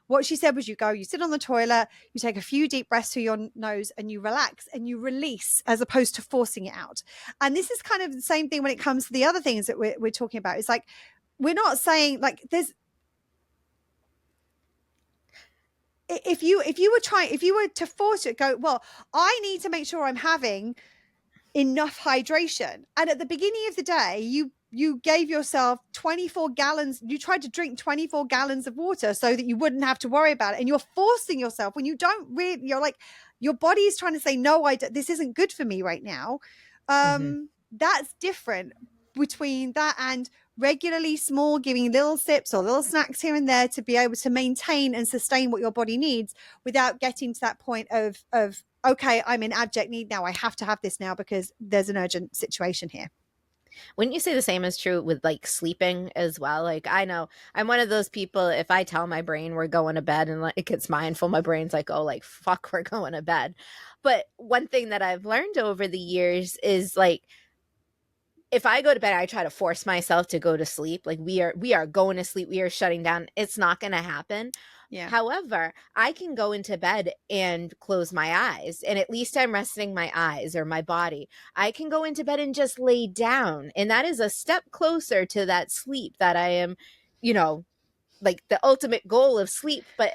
What she said was, you sit on the toilet, you take a few deep breaths through your nose, and you relax and you release, as opposed to forcing it out. And this is kind of the same thing when it comes to the other things that we're talking about. It's like, we're not saying, like, if you were to force it, go, well, I need to make sure I'm having enough hydration. And at the beginning of the day, you gave yourself 24 gallons. You tried to drink 24 gallons of water so that you wouldn't have to worry about it. And you're forcing yourself when you don't really, you're like, your body is trying to say, no, this isn't good for me right now. That's different between that and regularly small, giving little sips or little snacks here and there to be able to maintain and sustain what your body needs without getting to that point of okay, I'm in abject need now. I have to have this now because there's an urgent situation here. Wouldn't you say the same is true with like sleeping as well? Like, I know I'm one of those people, if I tell my brain we're going to bed and like it gets mindful, my brain's like, oh, like, fuck, we're going to bed. But one thing that I've learned over the years is like, if I go to bed, I try to force myself to go to sleep. Like we are going to sleep. We are shutting down. It's not going to happen. Yeah. However, I can go into bed and close my eyes, and at least I'm resting my eyes or my body. I can go into bed and just lay down. And that is a step closer to that sleep that I am, you know, like the ultimate goal of sleep. But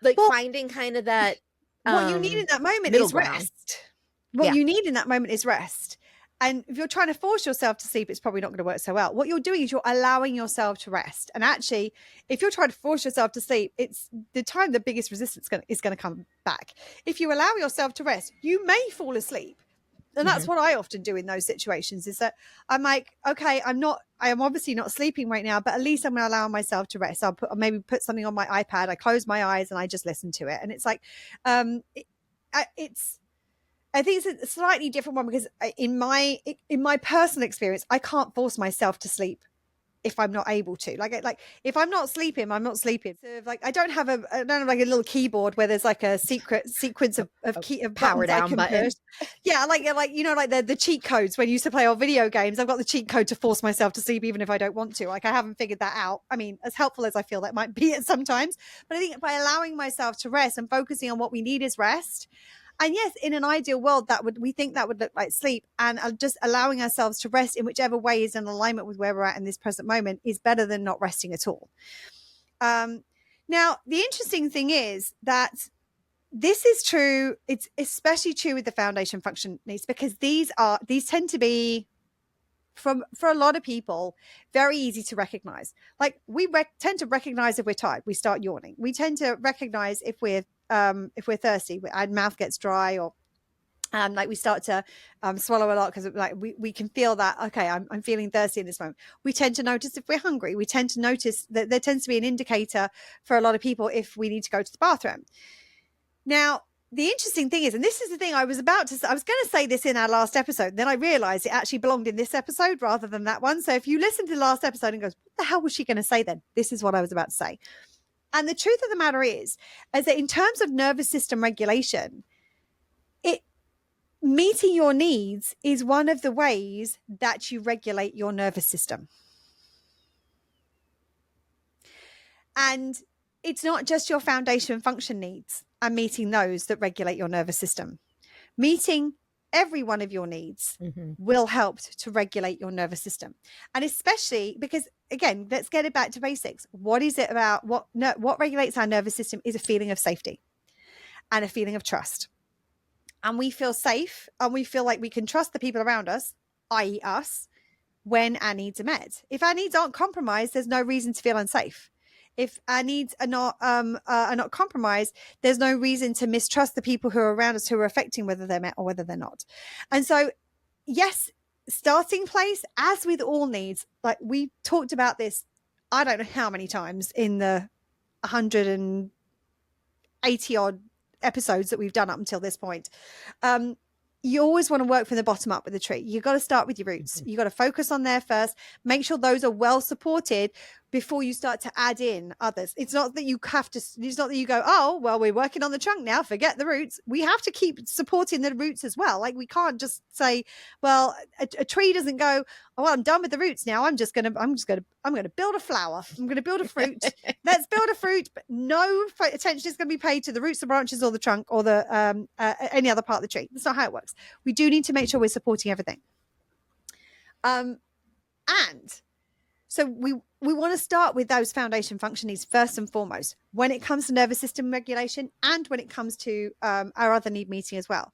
like finding kind of that what you need in that moment is rest. What you need in that moment is rest. And if you're trying to force yourself to sleep, it's probably not going to work so well. What you're doing is you're allowing yourself to rest. And actually, if you're trying to force yourself to sleep, it's the time the biggest resistance is going to come back. If you allow yourself to rest, you may fall asleep. And that's what I often do in those situations, is that I'm like, okay, I am obviously not sleeping right now, but at least I'm going to allow myself to rest. I'll maybe put something on my iPad. I close my eyes and I just listen to it. And it's like, I think it's a slightly different one because in my personal experience, I can't force myself to sleep if I'm not able to. Like if I'm not sleeping, I'm not sleeping. So like I don't have like a little keyboard where there's like a sequence of power down button. Yeah, like the cheat codes when you used to play on video games. I've got the cheat code to force myself to sleep even if I don't want to. Like I haven't figured that out. I mean, as helpful as I feel that might be at sometimes, but I think by allowing myself to rest and focusing on what we need is rest. And yes, in an ideal world, we think that would look like sleep, and just allowing ourselves to rest in whichever way is in alignment with where we're at in this present moment is better than not resting at all. Now, the interesting thing is that this is true. It's especially true with the foundation function needs, because these tend to be, for a lot of people, very easy to recognize. Like we tend to recognize if we're tired, we start yawning. We tend to recognize if we're thirsty, our mouth gets dry, or like we start to swallow a lot because like we can feel that, okay, I'm feeling thirsty in this moment. We tend to notice if we're hungry. We tend to notice that there tends to be an indicator for a lot of people if we need to go to the bathroom. Now, the interesting thing is, and this is the thing I was going to say this in our last episode, then I realized it actually belonged in this episode rather than that one. So if you listen to the last episode and goes, what the hell was she going to say then? This is what I was about to say. And the truth of the matter is that in terms of nervous system regulation, meeting your needs is one of the ways that you regulate your nervous system. And it's not just your foundation function needs and meeting those that regulate your nervous system. Meeting every one of your needs will help to regulate your nervous system. And especially because, again, let's get it back to basics. What is it about? What regulates our nervous system is a feeling of safety and a feeling of trust. And we feel safe and we feel like we can trust the people around us, i.e. us, when our needs are met. If our needs aren't compromised, there's no reason to feel unsafe. If our needs are not compromised, there's no reason to mistrust the people who are around us who are affecting whether they're met or whether they're not. And so, yes, starting place, as with all needs, like we talked about this, I don't know how many times in the 180 odd episodes that we've done up until this point. You always want to work from the bottom up with the tree. You've got to start with your roots. You've got to focus on there first. Make sure those are well supported before you start to add in others. It's not that you have to, it's not that you go, oh, well, we're working on the trunk now, forget the roots. We have to keep supporting the roots as well. Like we can't just say, well, a tree doesn't go, oh, well, I'm done with the roots now. I'm going to build a flower. I'm going to build a fruit. Let's build a fruit, but no attention is going to be paid to the roots, the branches, or the trunk, or the any other part of the tree. That's not how it works. We do need to make sure we're supporting everything. And So we want to start with those foundation function needs first and foremost when it comes to nervous system regulation and when it comes to our other need meeting as well.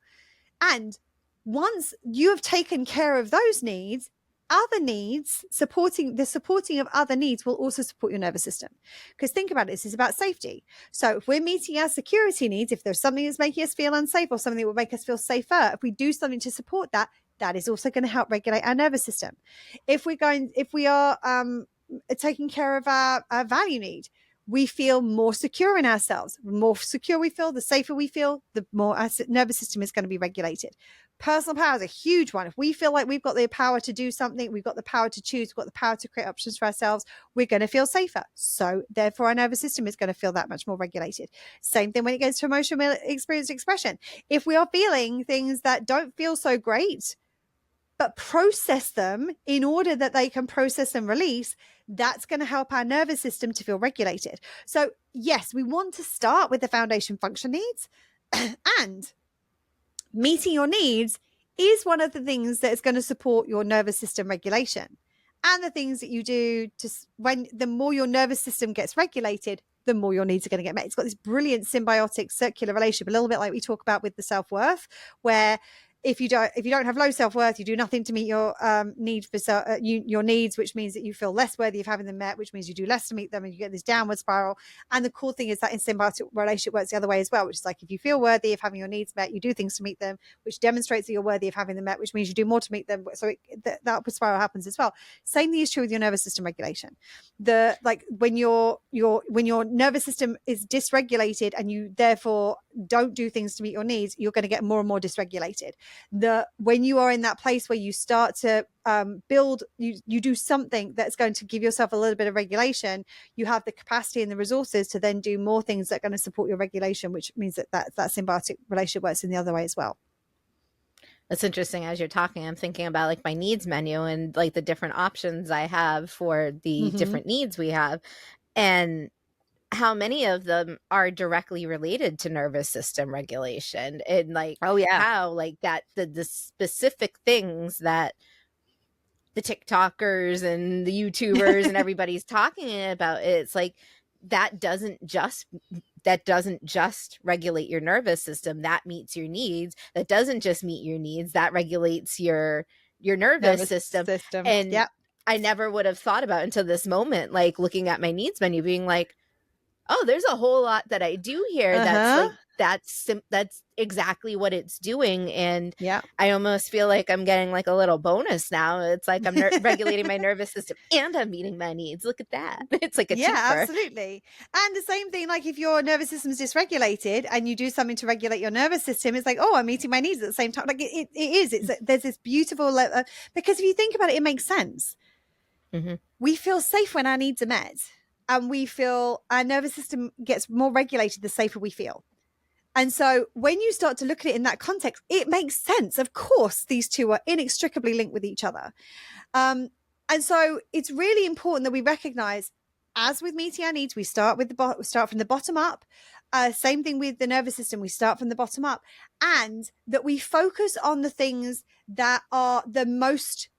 And once you have taken care of those needs, other needs, supporting of other needs will also support your nervous system. Because think about it, this is about safety. So if we're meeting our security needs, if there's something that's making us feel unsafe or something that will make us feel safer, if we do something to support that, that is also going to help regulate our nervous system. If we are taking care of our value need, we feel more secure in ourselves. The more secure we feel, the safer we feel, the more our nervous system is going to be regulated. Personal power is a huge one. If we feel like we've got the power to do something, we've got the power to choose, we've got the power to create options for ourselves, we're going to feel safer. So therefore our nervous system is going to feel that much more regulated. Same thing when it gets to emotional experience expression. If we are feeling things that don't feel so great, but process them in order that they can process and release, that's going to help our nervous system to feel regulated. So yes, we want to start with the foundation function needs and meeting your needs is one of the things that is going to support your nervous system regulation. And the things that you do when the more your nervous system gets regulated, the more your needs are going to get met. It's got this brilliant symbiotic circular relationship, a little bit like we talk about with the self-worth, where if you don't have low self-worth, you do nothing to meet your need for your needs, which means that you feel less worthy of having them met, which means you do less to meet them and you get this downward spiral. And the cool thing is that in symbiotic relationship works the other way as well, which is like if you feel worthy of having your needs met, you do things to meet them, which demonstrates that you're worthy of having them met, which means you do more to meet them. So that upward spiral happens as well. Same thing is true with your nervous system regulation. When your nervous system is dysregulated and you therefore don't do things to meet your needs, you're going to get more and more dysregulated. When you are in that place where you start to build, you do something that's going to give yourself a little bit of regulation, you have the capacity and the resources to then do more things that are going to support your regulation, which means that symbiotic relationship works in the other way as well. That's interesting. As you're talking, I'm thinking about like my needs menu and like the different options I have for the different needs we have, and how many of them are directly related to nervous system regulation, and like how like that the specific things that the TikTokers and the YouTubers and everybody's talking about, it's like that doesn't just regulate your nervous system, that meets your needs. That doesn't just meet your needs, that regulates your nervous system. And I never would have thought about until this moment, like looking at my needs menu being like, oh, there's a whole lot that I do here that's like that's exactly what it's doing. And I almost feel like I'm getting like a little bonus now. It's like I'm regulating my nervous system and I'm meeting my needs. Look at that. It's like a twofer. Absolutely. And the same thing, like if your nervous system is dysregulated and you do something to regulate your nervous system, it's like, oh, I'm meeting my needs at the same time. Like it is. There's this beautiful because if you think about it, it makes sense. We feel safe when our needs are met. And we feel our nervous system gets more regulated the safer we feel. And so when you start to look at it in that context, it makes sense. Of course, these two are inextricably linked with each other. And so it's really important that we recognize, as with meeting our needs, we start from the bottom up. Same thing with the nervous system. We start from the bottom up, and that we focus on the things that are the most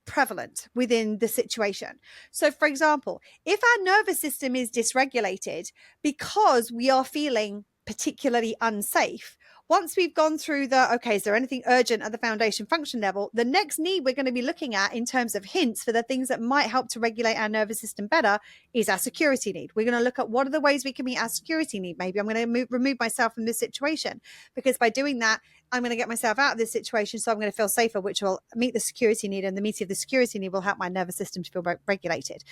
prevalent within the situation. So for example, if our nervous system is dysregulated because we are feeling particularly unsafe, once we've gone through is there anything urgent at the foundation function level, the next need we're going to be looking at in terms of hints for the things that might help to regulate our nervous system better is our security need. We're going to look at what are the ways we can meet our security need. Maybe I'm going to remove myself from this situation, because by doing that, I'm going to get myself out of this situation, so I'm going to feel safer, which will meet the security need, and the meeting of the security need will help my nervous system to feel regulated.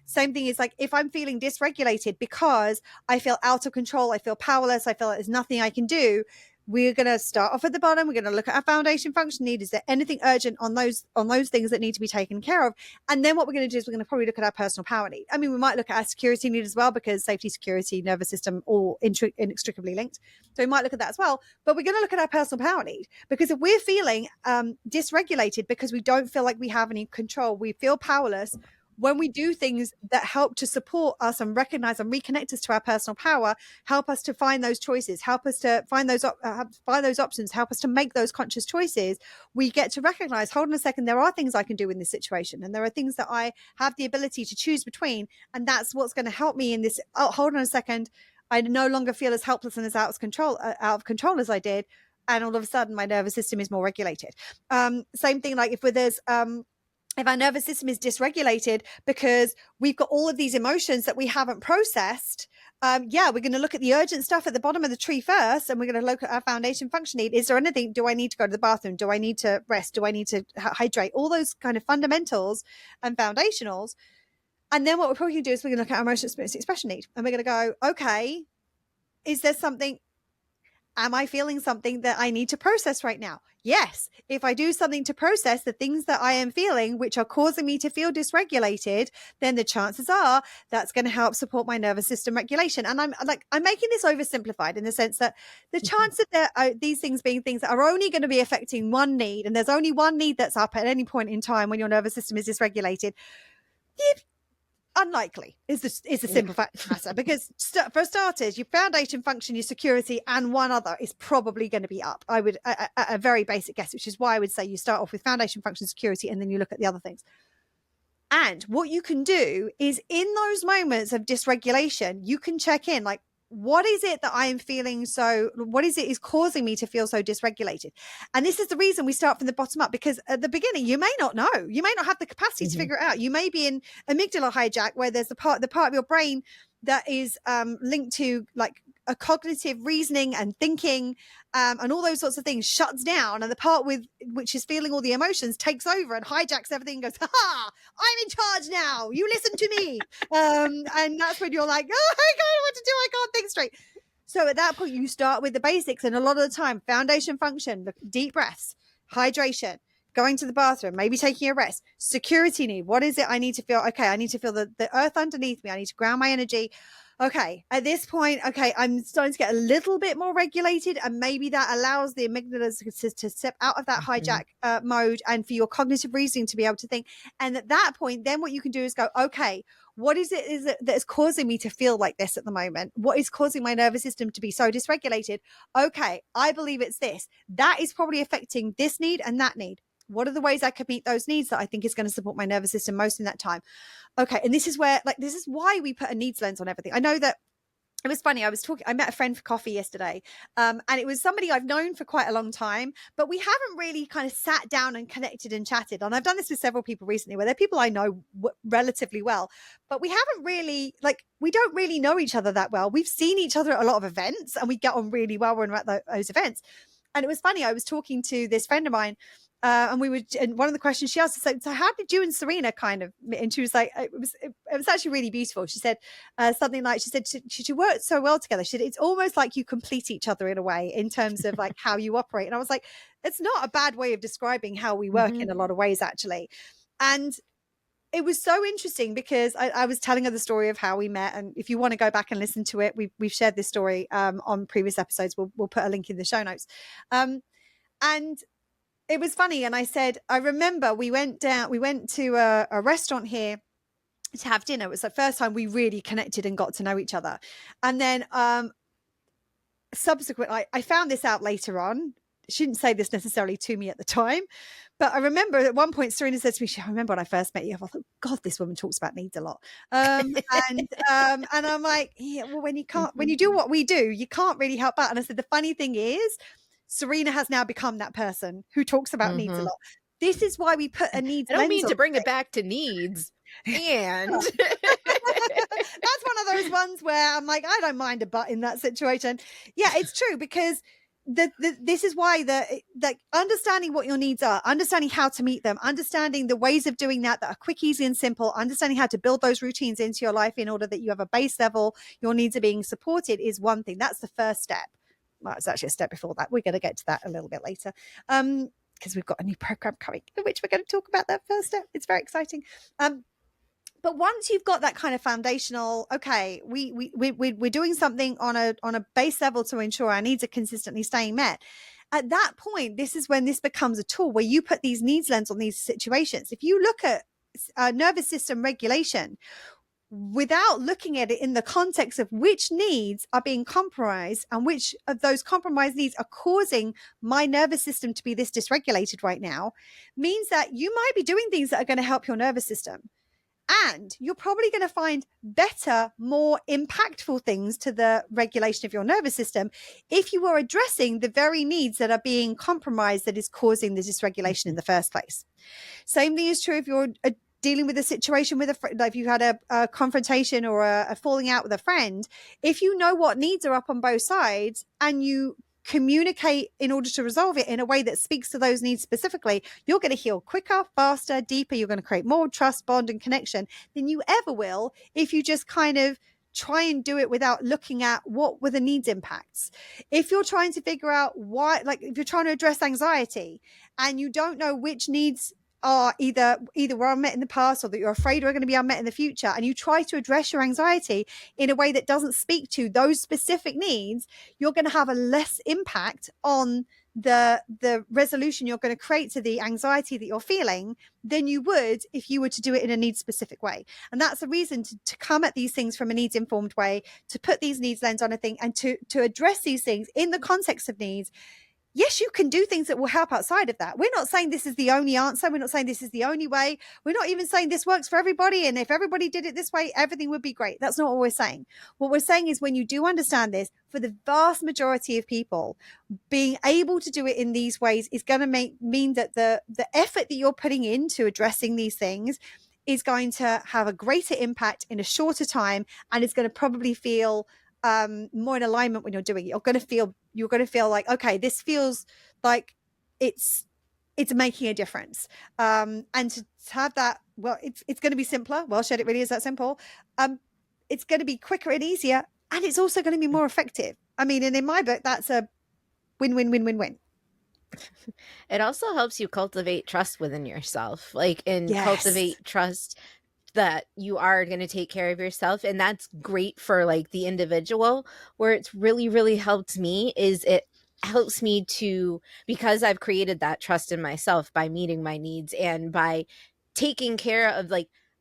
Same thing is like if I'm feeling dysregulated because I feel out of control, I feel powerless, I feel like there's nothing I can do, we're going to start off at the bottom. We're going to look at our foundation function need. Is there anything urgent on those things that need to be taken care of? And then what we're going to do is we're going to probably look at our personal power need. I mean, we might look at our security need as well, because safety, security, nervous system, all inextricably linked. So we might look at that as well. But we're going to look at our personal power need, because if we're feeling dysregulated because we don't feel like we have any control, we feel powerless, when we do things that help to support us and recognize and reconnect us to our personal power, help us to find those choices, help us to find those options, help us to make those conscious choices, we get to recognize, hold on a second, there are things I can do in this situation, and there are things that I have the ability to choose between, and that's what's going to help me in this. Oh, hold on a second, I no longer feel as helpless and as out of control as I did, and all of a sudden my nervous system is more regulated. Same thing, like if our nervous system is dysregulated because we've got all of these emotions that we haven't processed, we're going to look at the urgent stuff at the bottom of the tree first, and we're going to look at our foundation function need. Is there anything? Do I need to go to the bathroom? Do I need to rest? Do I need to hydrate? All those kind of fundamentals and foundationals. And then what we're probably going to do is we're going to look at our emotional experience expression need, and we're going to go, okay, is there something? Am I feeling something that I need to process right now? Yes. If I do something to process the things that I am feeling, which are causing me to feel dysregulated, then the chances are that's going to help support my nervous system regulation. And I'm making this oversimplified in the sense that the chance that there are these things being things that are only going to be affecting one need, and there's only one need that's up at any point in time when your nervous system is dysregulated, unlikely is the simple fact matter, because for starters, your foundation function, your security, and one other is probably going to be up. I would a very basic guess, which is why I would say you start off with foundation function, security, and then you look at the other things. And what you can do is, in those moments of dysregulation, you can check in, like, what is it that I am feeling? So what is it is causing me to feel so dysregulated? And this is the reason we start from the bottom up, because at the beginning, you may not know, you may not have the capacity to figure it out. You may be in amygdala hijack, where there's the part of your brain that is linked to like a cognitive reasoning and thinking, and all those sorts of things shuts down, and the part which is feeling all the emotions takes over and hijacks everything and goes, ha, I'm in charge now, you listen to me. And that's when you're like, oh, I don't know what to do, I can't think straight. So at that point, you start with the basics, and a lot of the time, foundation function, deep breaths, hydration, going to the bathroom, maybe taking a rest, security need. What is it I need to feel? Okay, I need to feel the earth underneath me. I need to ground my energy. Okay, at this point, okay, I'm starting to get a little bit more regulated, and maybe that allows the amygdala to step out of that hijack mode, and for your cognitive reasoning to be able to think. And at that point, then what you can do is go, okay, what is it that is causing me to feel like this at the moment? What is causing my nervous system to be so dysregulated? Okay, I believe it's this. That is probably affecting this need and that need. What are the ways I could meet those needs that I think is going to support my nervous system most in that time? Okay. And this is where, like, this is why we put a needs lens on everything. I know that it was funny. I met a friend for coffee yesterday, and it was somebody I've known for quite a long time, but we haven't really kind of sat down and connected and chatted. And I've done this with several people recently, where they're people I know relatively well, but we haven't really, like, we don't really know each other that well. We've seen each other at a lot of events, and we get on really well when we're at those events. And it was funny. I was talking to this friend of mine, and one of the questions she asked is, so how did you and Serena kind of, and she was like, it was actually really beautiful. She said something like, she said, she worked so well together. She said, it's almost like you complete each other in a way, in terms of like how you operate. And I was like, it's not a bad way of describing how we work in a lot of ways, actually. And it was so interesting, because I was telling her the story of how we met. And if you want to go back and listen to it, we've shared this story on previous episodes. We'll put a link in the show notes. And it was funny. And I said, I remember we went to a restaurant here to have dinner. It was the first time we really connected and got to know each other. And then subsequently, I found this out later on. She didn't say this necessarily to me at the time, but I remember at one point Serena said to me, I remember when I first met you, I thought, God, this woman talks about needs a lot. And I'm like, yeah, well, when you do what we do, you can't really help that. And I said, the funny thing is, Serena has now become that person who talks about needs a lot. This is why we put a needs lens on. I don't mean to bring it back to needs. And that's one of those ones where I'm like, I don't mind a butt in that situation. Yeah, it's true, because this is why the understanding what your needs are, understanding how to meet them, understanding the ways of doing that are quick, easy, and simple, understanding how to build those routines into your life in order that you have a base level, your needs are being supported, is one thing. That's the first step. Well, it's actually a step before that. We're going to get to that a little bit later, because we've got a new program coming, in which we're going to talk about that first step. It's very exciting. But once you've got that kind of foundational, okay, we're doing something on a base level to ensure our needs are consistently staying met. At that point, this is when this becomes a tool where you put these needs lens on these situations. If you look at nervous system regulation without looking at it in the context of which needs are being compromised and which of those compromised needs are causing my nervous system to be this dysregulated right now, means that you might be doing things that are going to help your nervous system. And you're probably going to find better, more impactful things to the regulation of your nervous system if you are addressing the very needs that are being compromised that is causing the dysregulation in the first place. Same thing is true if you're dealing with a situation with a friend, like if you had a confrontation or a falling out with a friend. If you know what needs are up on both sides and you communicate in order to resolve it in a way that speaks to those needs specifically, you're going to heal quicker, faster, deeper. You're going to create more trust, bond, and connection than you ever will if you just kind of try and do it without looking at what were the needs impacts. If you're trying to figure out why, like if you're trying to address anxiety and you don't know which needs are either were unmet in the past or that you're afraid are going to be unmet in the future, and you try to address your anxiety in a way that doesn't speak to those specific needs, you're going to have a less impact on the resolution you're going to create to the anxiety that you're feeling than you would if you were to do it in a needs specific way. And that's the reason to come at these things from a needs informed way, to put these needs lens on a thing, and to address these things in the context of needs. Yes, you can do things that will help outside of that. We're not saying this is the only answer. We're not saying this is the only way. We're not even saying this works for everybody. And if everybody did it this way, everything would be great. That's not what we're saying. What we're saying is when you do understand this, for the vast majority of people, being able to do it in these ways is going to mean that the effort that you're putting into addressing these things is going to have a greater impact in a shorter time, and it's going to probably feel more in alignment when you're doing it. You're going to feel like, okay, this feels like it's making a difference. And to have that, well, it's going to be simpler. Well, shit, it really is that simple. It's going to be quicker and easier, and it's also going to be more effective. I mean, and in my book, that's a win-win-win-win-win. It also helps you cultivate trust within yourself, cultivate trust that you are going to take care of yourself. And that's great for like the individual. Where it's really, really helped me is it helps me to, because I've created that trust in myself by meeting my needs and by taking care of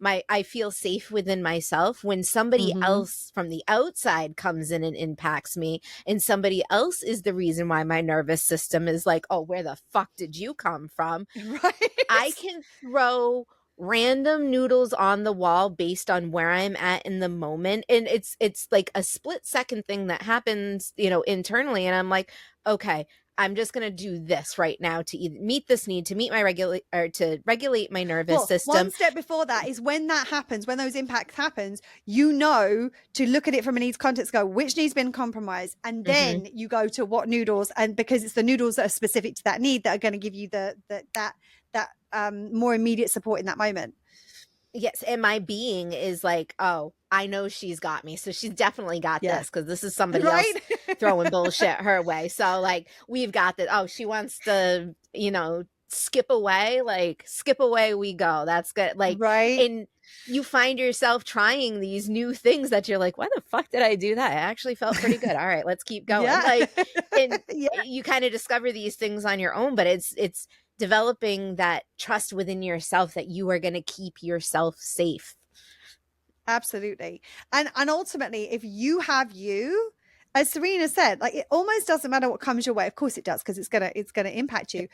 I feel safe within myself when somebody else from the outside comes in and impacts me, and somebody else is the reason why my nervous system is like, oh, where the fuck did you come from? Right. I can throw random noodles on the wall based on where I'm at in the moment, and it's like a split second thing that happens, internally, and I'm like, okay, I'm just going to do this right now to either meet this need, to meet my to regulate my nervous system. One step before that is when that happens, when those impacts happens, to look at it from a needs context, go, which needs been compromised? And then you go to what noodles, and because it's the noodles that are specific to that need that are going to give you that more immediate support in that moment. Yes, and my being is like, oh, I know she's got me, so she's definitely got this, because this is somebody else throwing bullshit her way. So like, we've got this. Oh, she wants to, skip away. Like, skip away we go. That's good. Like, and you find yourself trying these new things that you're like, why the fuck did I do that? I actually felt pretty good. All right, let's keep going. And you kind of discover these things on your own, but it's developing that trust within yourself that you are going to keep yourself safe. Absolutely. And ultimately, if you have you, as Serena said, like, it almost doesn't matter what comes your way. Of course it does, because it's gonna impact you.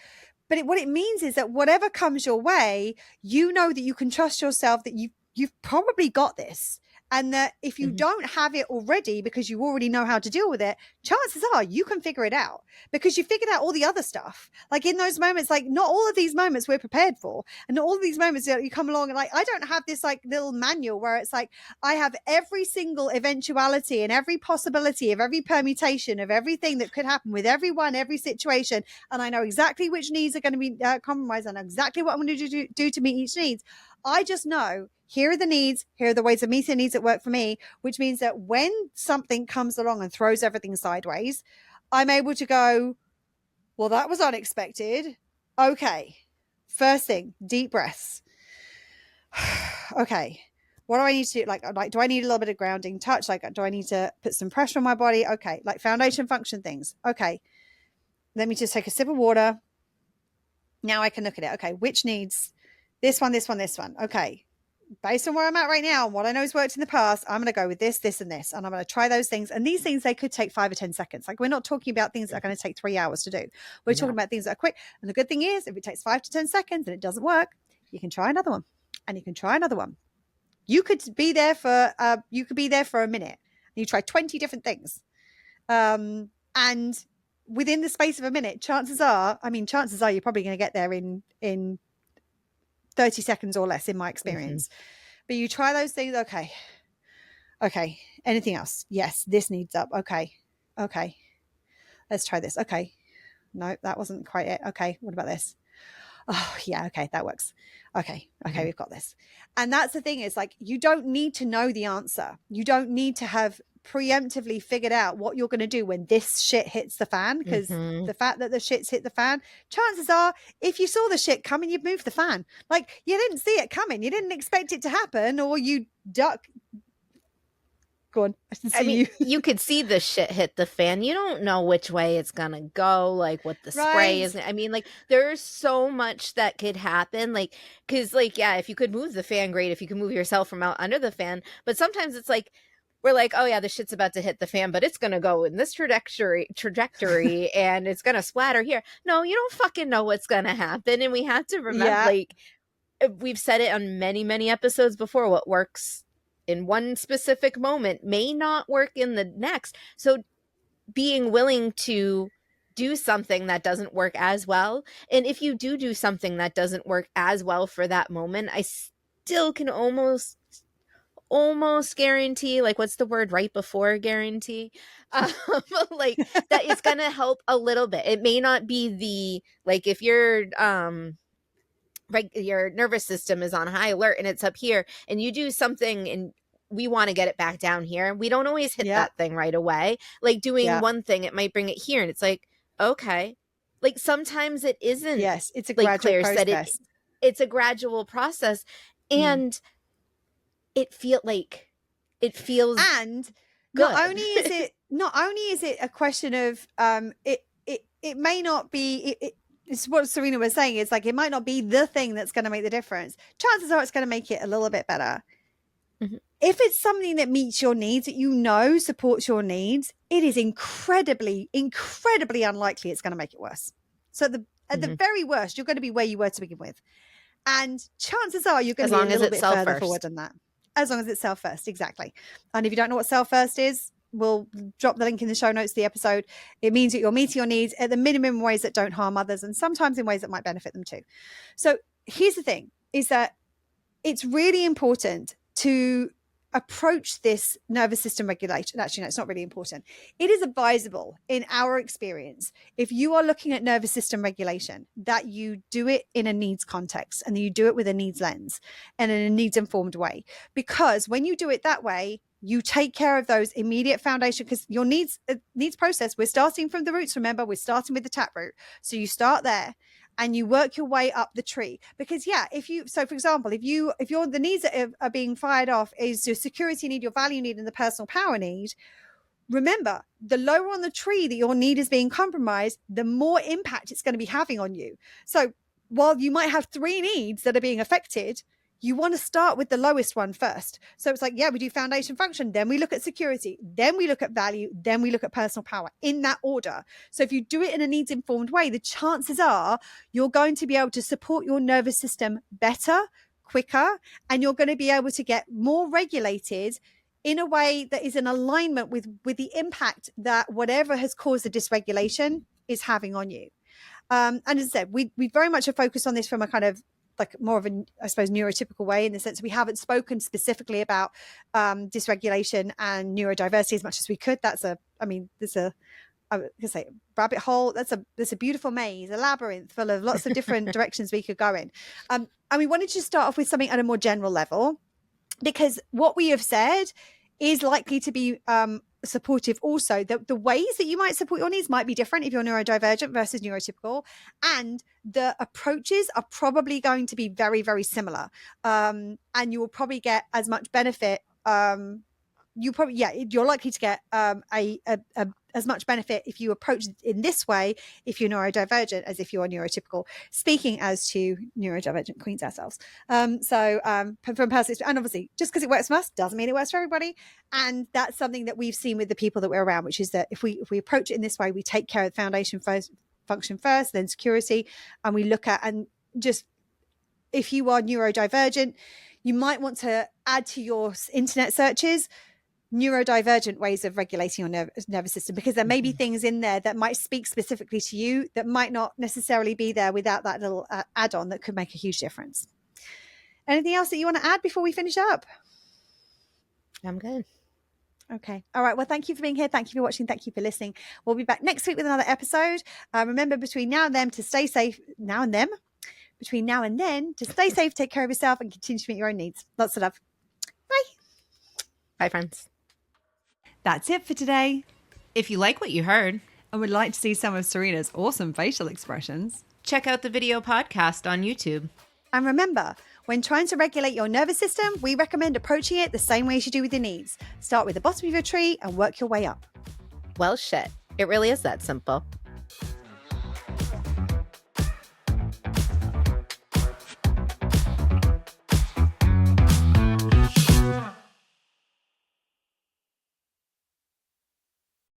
But what it means is that whatever comes your way, you know that you can trust yourself, that you've probably got this. And that if you don't have it already, because you already know how to deal with it, chances are you can figure it out, because you figured out all the other stuff. Like in those moments, like not all of these moments we're prepared for. And not all of these moments that you come along and like, I don't have this like little manual where it's like, I have every single eventuality and every possibility of every permutation of everything that could happen with everyone, every situation. And I know exactly which needs are going to be compromised. I know exactly what I'm going to do to meet each needs. I just know here are the needs, here are the ways of meeting needs that work for me, which means that when something comes along and throws everything sideways, I'm able to go, well, that was unexpected. Okay. First thing, deep breaths. Okay. What do I need to do? Like, do I need a little bit of grounding touch? Like, do I need to put some pressure on my body? Okay. Like foundation function things. Okay. Let me just take a sip of water. Now I can look at it. Okay. Which needs this one, this one, this one. Okay. Based on where I'm at right now and what I know has worked in the past, I'm going to go with this, this, and this. And I'm going to try those things. And these things, they could take 5 or 10 seconds. Like, we're not talking about things that are going to take 3 hours to do. We're talking about things that are quick. And the good thing is, if it takes 5 to 10 seconds and it doesn't work, you can try another one, and you can try another one. You could be there for a minute. You try 20 different things. And within the space of a minute, chances are you're probably going to get there in 30 seconds or less, in my experience. But you try those things. Okay. Anything else? Yes, this needs up. Okay. Let's try this. Okay. No, that wasn't quite it. Okay. What about this? Oh, yeah. Okay. That works. Okay. We've got this. And that's the thing, is like, you don't need to know the answer. You don't need to have preemptively figured out what you're going to do when this shit hits the fan, because the fact that the shit's hit the fan, chances are, if you saw the shit coming, you'd move the fan. Like, you didn't see it coming, you didn't expect it to happen, or you duck. Go on. I mean, you could see the shit hit the fan. You don't know which way it's gonna go, like what the spray is. I mean, like, there's so much that could happen. Like, because, like, yeah, if you could move the fan, great. If you can move yourself from out under the fan, but sometimes it's like, we're like, oh yeah, the shit's about to hit the fan, but it's gonna go in this trajectory and it's gonna splatter here. No, you don't fucking know what's gonna happen. And we have to remember, like, we've said it on many, many episodes before, what works in one specific moment may not work in the next. So being willing to do something that doesn't work as well, and if you do something that doesn't work as well for that moment, I still can almost guarantee, like, what's the word right before guarantee, like, that it's gonna help a little bit. It may not be the, like, if you're your nervous system is on high alert and it's up here, and you do something and we want to get it back down here, we don't always hit that thing right away. Like, doing one thing, it might bring it here, and it's like, okay, like, sometimes it isn't. Yes, it's a like gradual Claire process. said, it's a gradual process, and it feels and good. Not only is it a question of it may not be it's what Serena was saying. It's like, it might not be the thing that's going to make the difference. Chances are it's going to make it a little bit better. If it's something that meets your needs, that you know supports your needs, it is incredibly, incredibly unlikely it's going to make it worse. So at the very worst, you're going to be where you were to begin with. And chances are you're going to be a little bit further forward than that. As long as it's self first, exactly. And if you don't know what self first is, we'll drop the link in the show notes to the episode. It means that you're meeting your needs at the minimum in ways that don't harm others, and sometimes in ways that might benefit them too. So here's the thing, is that it's really important to approach this nervous system regulation. Actually, no, it's not really important. It is advisable, in our experience, if you are looking at nervous system regulation, that you do it in a needs context, and you do it with a needs lens and in a needs informed way. Because when you do it that way, you take care of those immediate foundation, because your needs process, we're starting from the roots. Remember, we're starting with the taproot. So you start there and you work your way up the tree. Because for example, if the needs that are being fired off is your security need, your value need, and the personal power need, remember, the lower on the tree that your need is being compromised, the more impact it's going to be having on you. So while you might have 3 needs that are being affected, you want to start with the lowest one first. So it's like, we do foundation function, then we look at security, then we look at value, then we look at personal power, in that order. So if you do it in a needs informed way, the chances are you're going to be able to support your nervous system better, quicker, and you're going to be able to get more regulated in a way that is in alignment with the impact that whatever has caused the dysregulation is having on you. And as I said, we very much are focused on this from a kind of like more of a, I suppose, neurotypical way, in the sense we haven't spoken specifically about dysregulation and neurodiversity as much as we could. I was gonna say rabbit hole. That's a beautiful maze, a labyrinth full of lots of different directions we could go in. And we wanted to start off with something at a more general level, because what we have said is likely to be supportive also. The ways that you might support your needs might be different if you're neurodivergent versus neurotypical, and the approaches are probably going to be very, very similar, and you will probably get as much benefit. You're likely to get a as much benefit if you approach it in this way, if you're neurodivergent, as if you're neurotypical, speaking as to neurodivergent queens ourselves. From personal, and obviously just because it works for us doesn't mean it works for everybody. And that's something that we've seen with the people that we're around, which is that if we approach it in this way, we take care of the foundation first, function first, then security, and we look at, and just, if you are neurodivergent, you might want to add to your internet searches neurodivergent ways of regulating your nervous system, because there may be things in there that might speak specifically to you that might not necessarily be there without that little add-on that could make a huge difference. Anything else that you want to add before we finish up? I'm good. Okay. All right. Well, thank you for being here. Thank you for watching. Thank you for listening. We'll be back next week with another episode. Remember, between now and then, to stay safe. Between now and then, to stay safe, take care of yourself, and continue to meet your own needs. Lots of love. Bye. Bye, friends. That's it for today. If you like what you heard and would like to see some of Serena's awesome facial expressions, check out the video podcast on YouTube. And remember, when trying to regulate your nervous system, we recommend approaching it the same way as you do with your needs. Start with the bottom of your tree and work your way up. Well, shit. It really is that simple.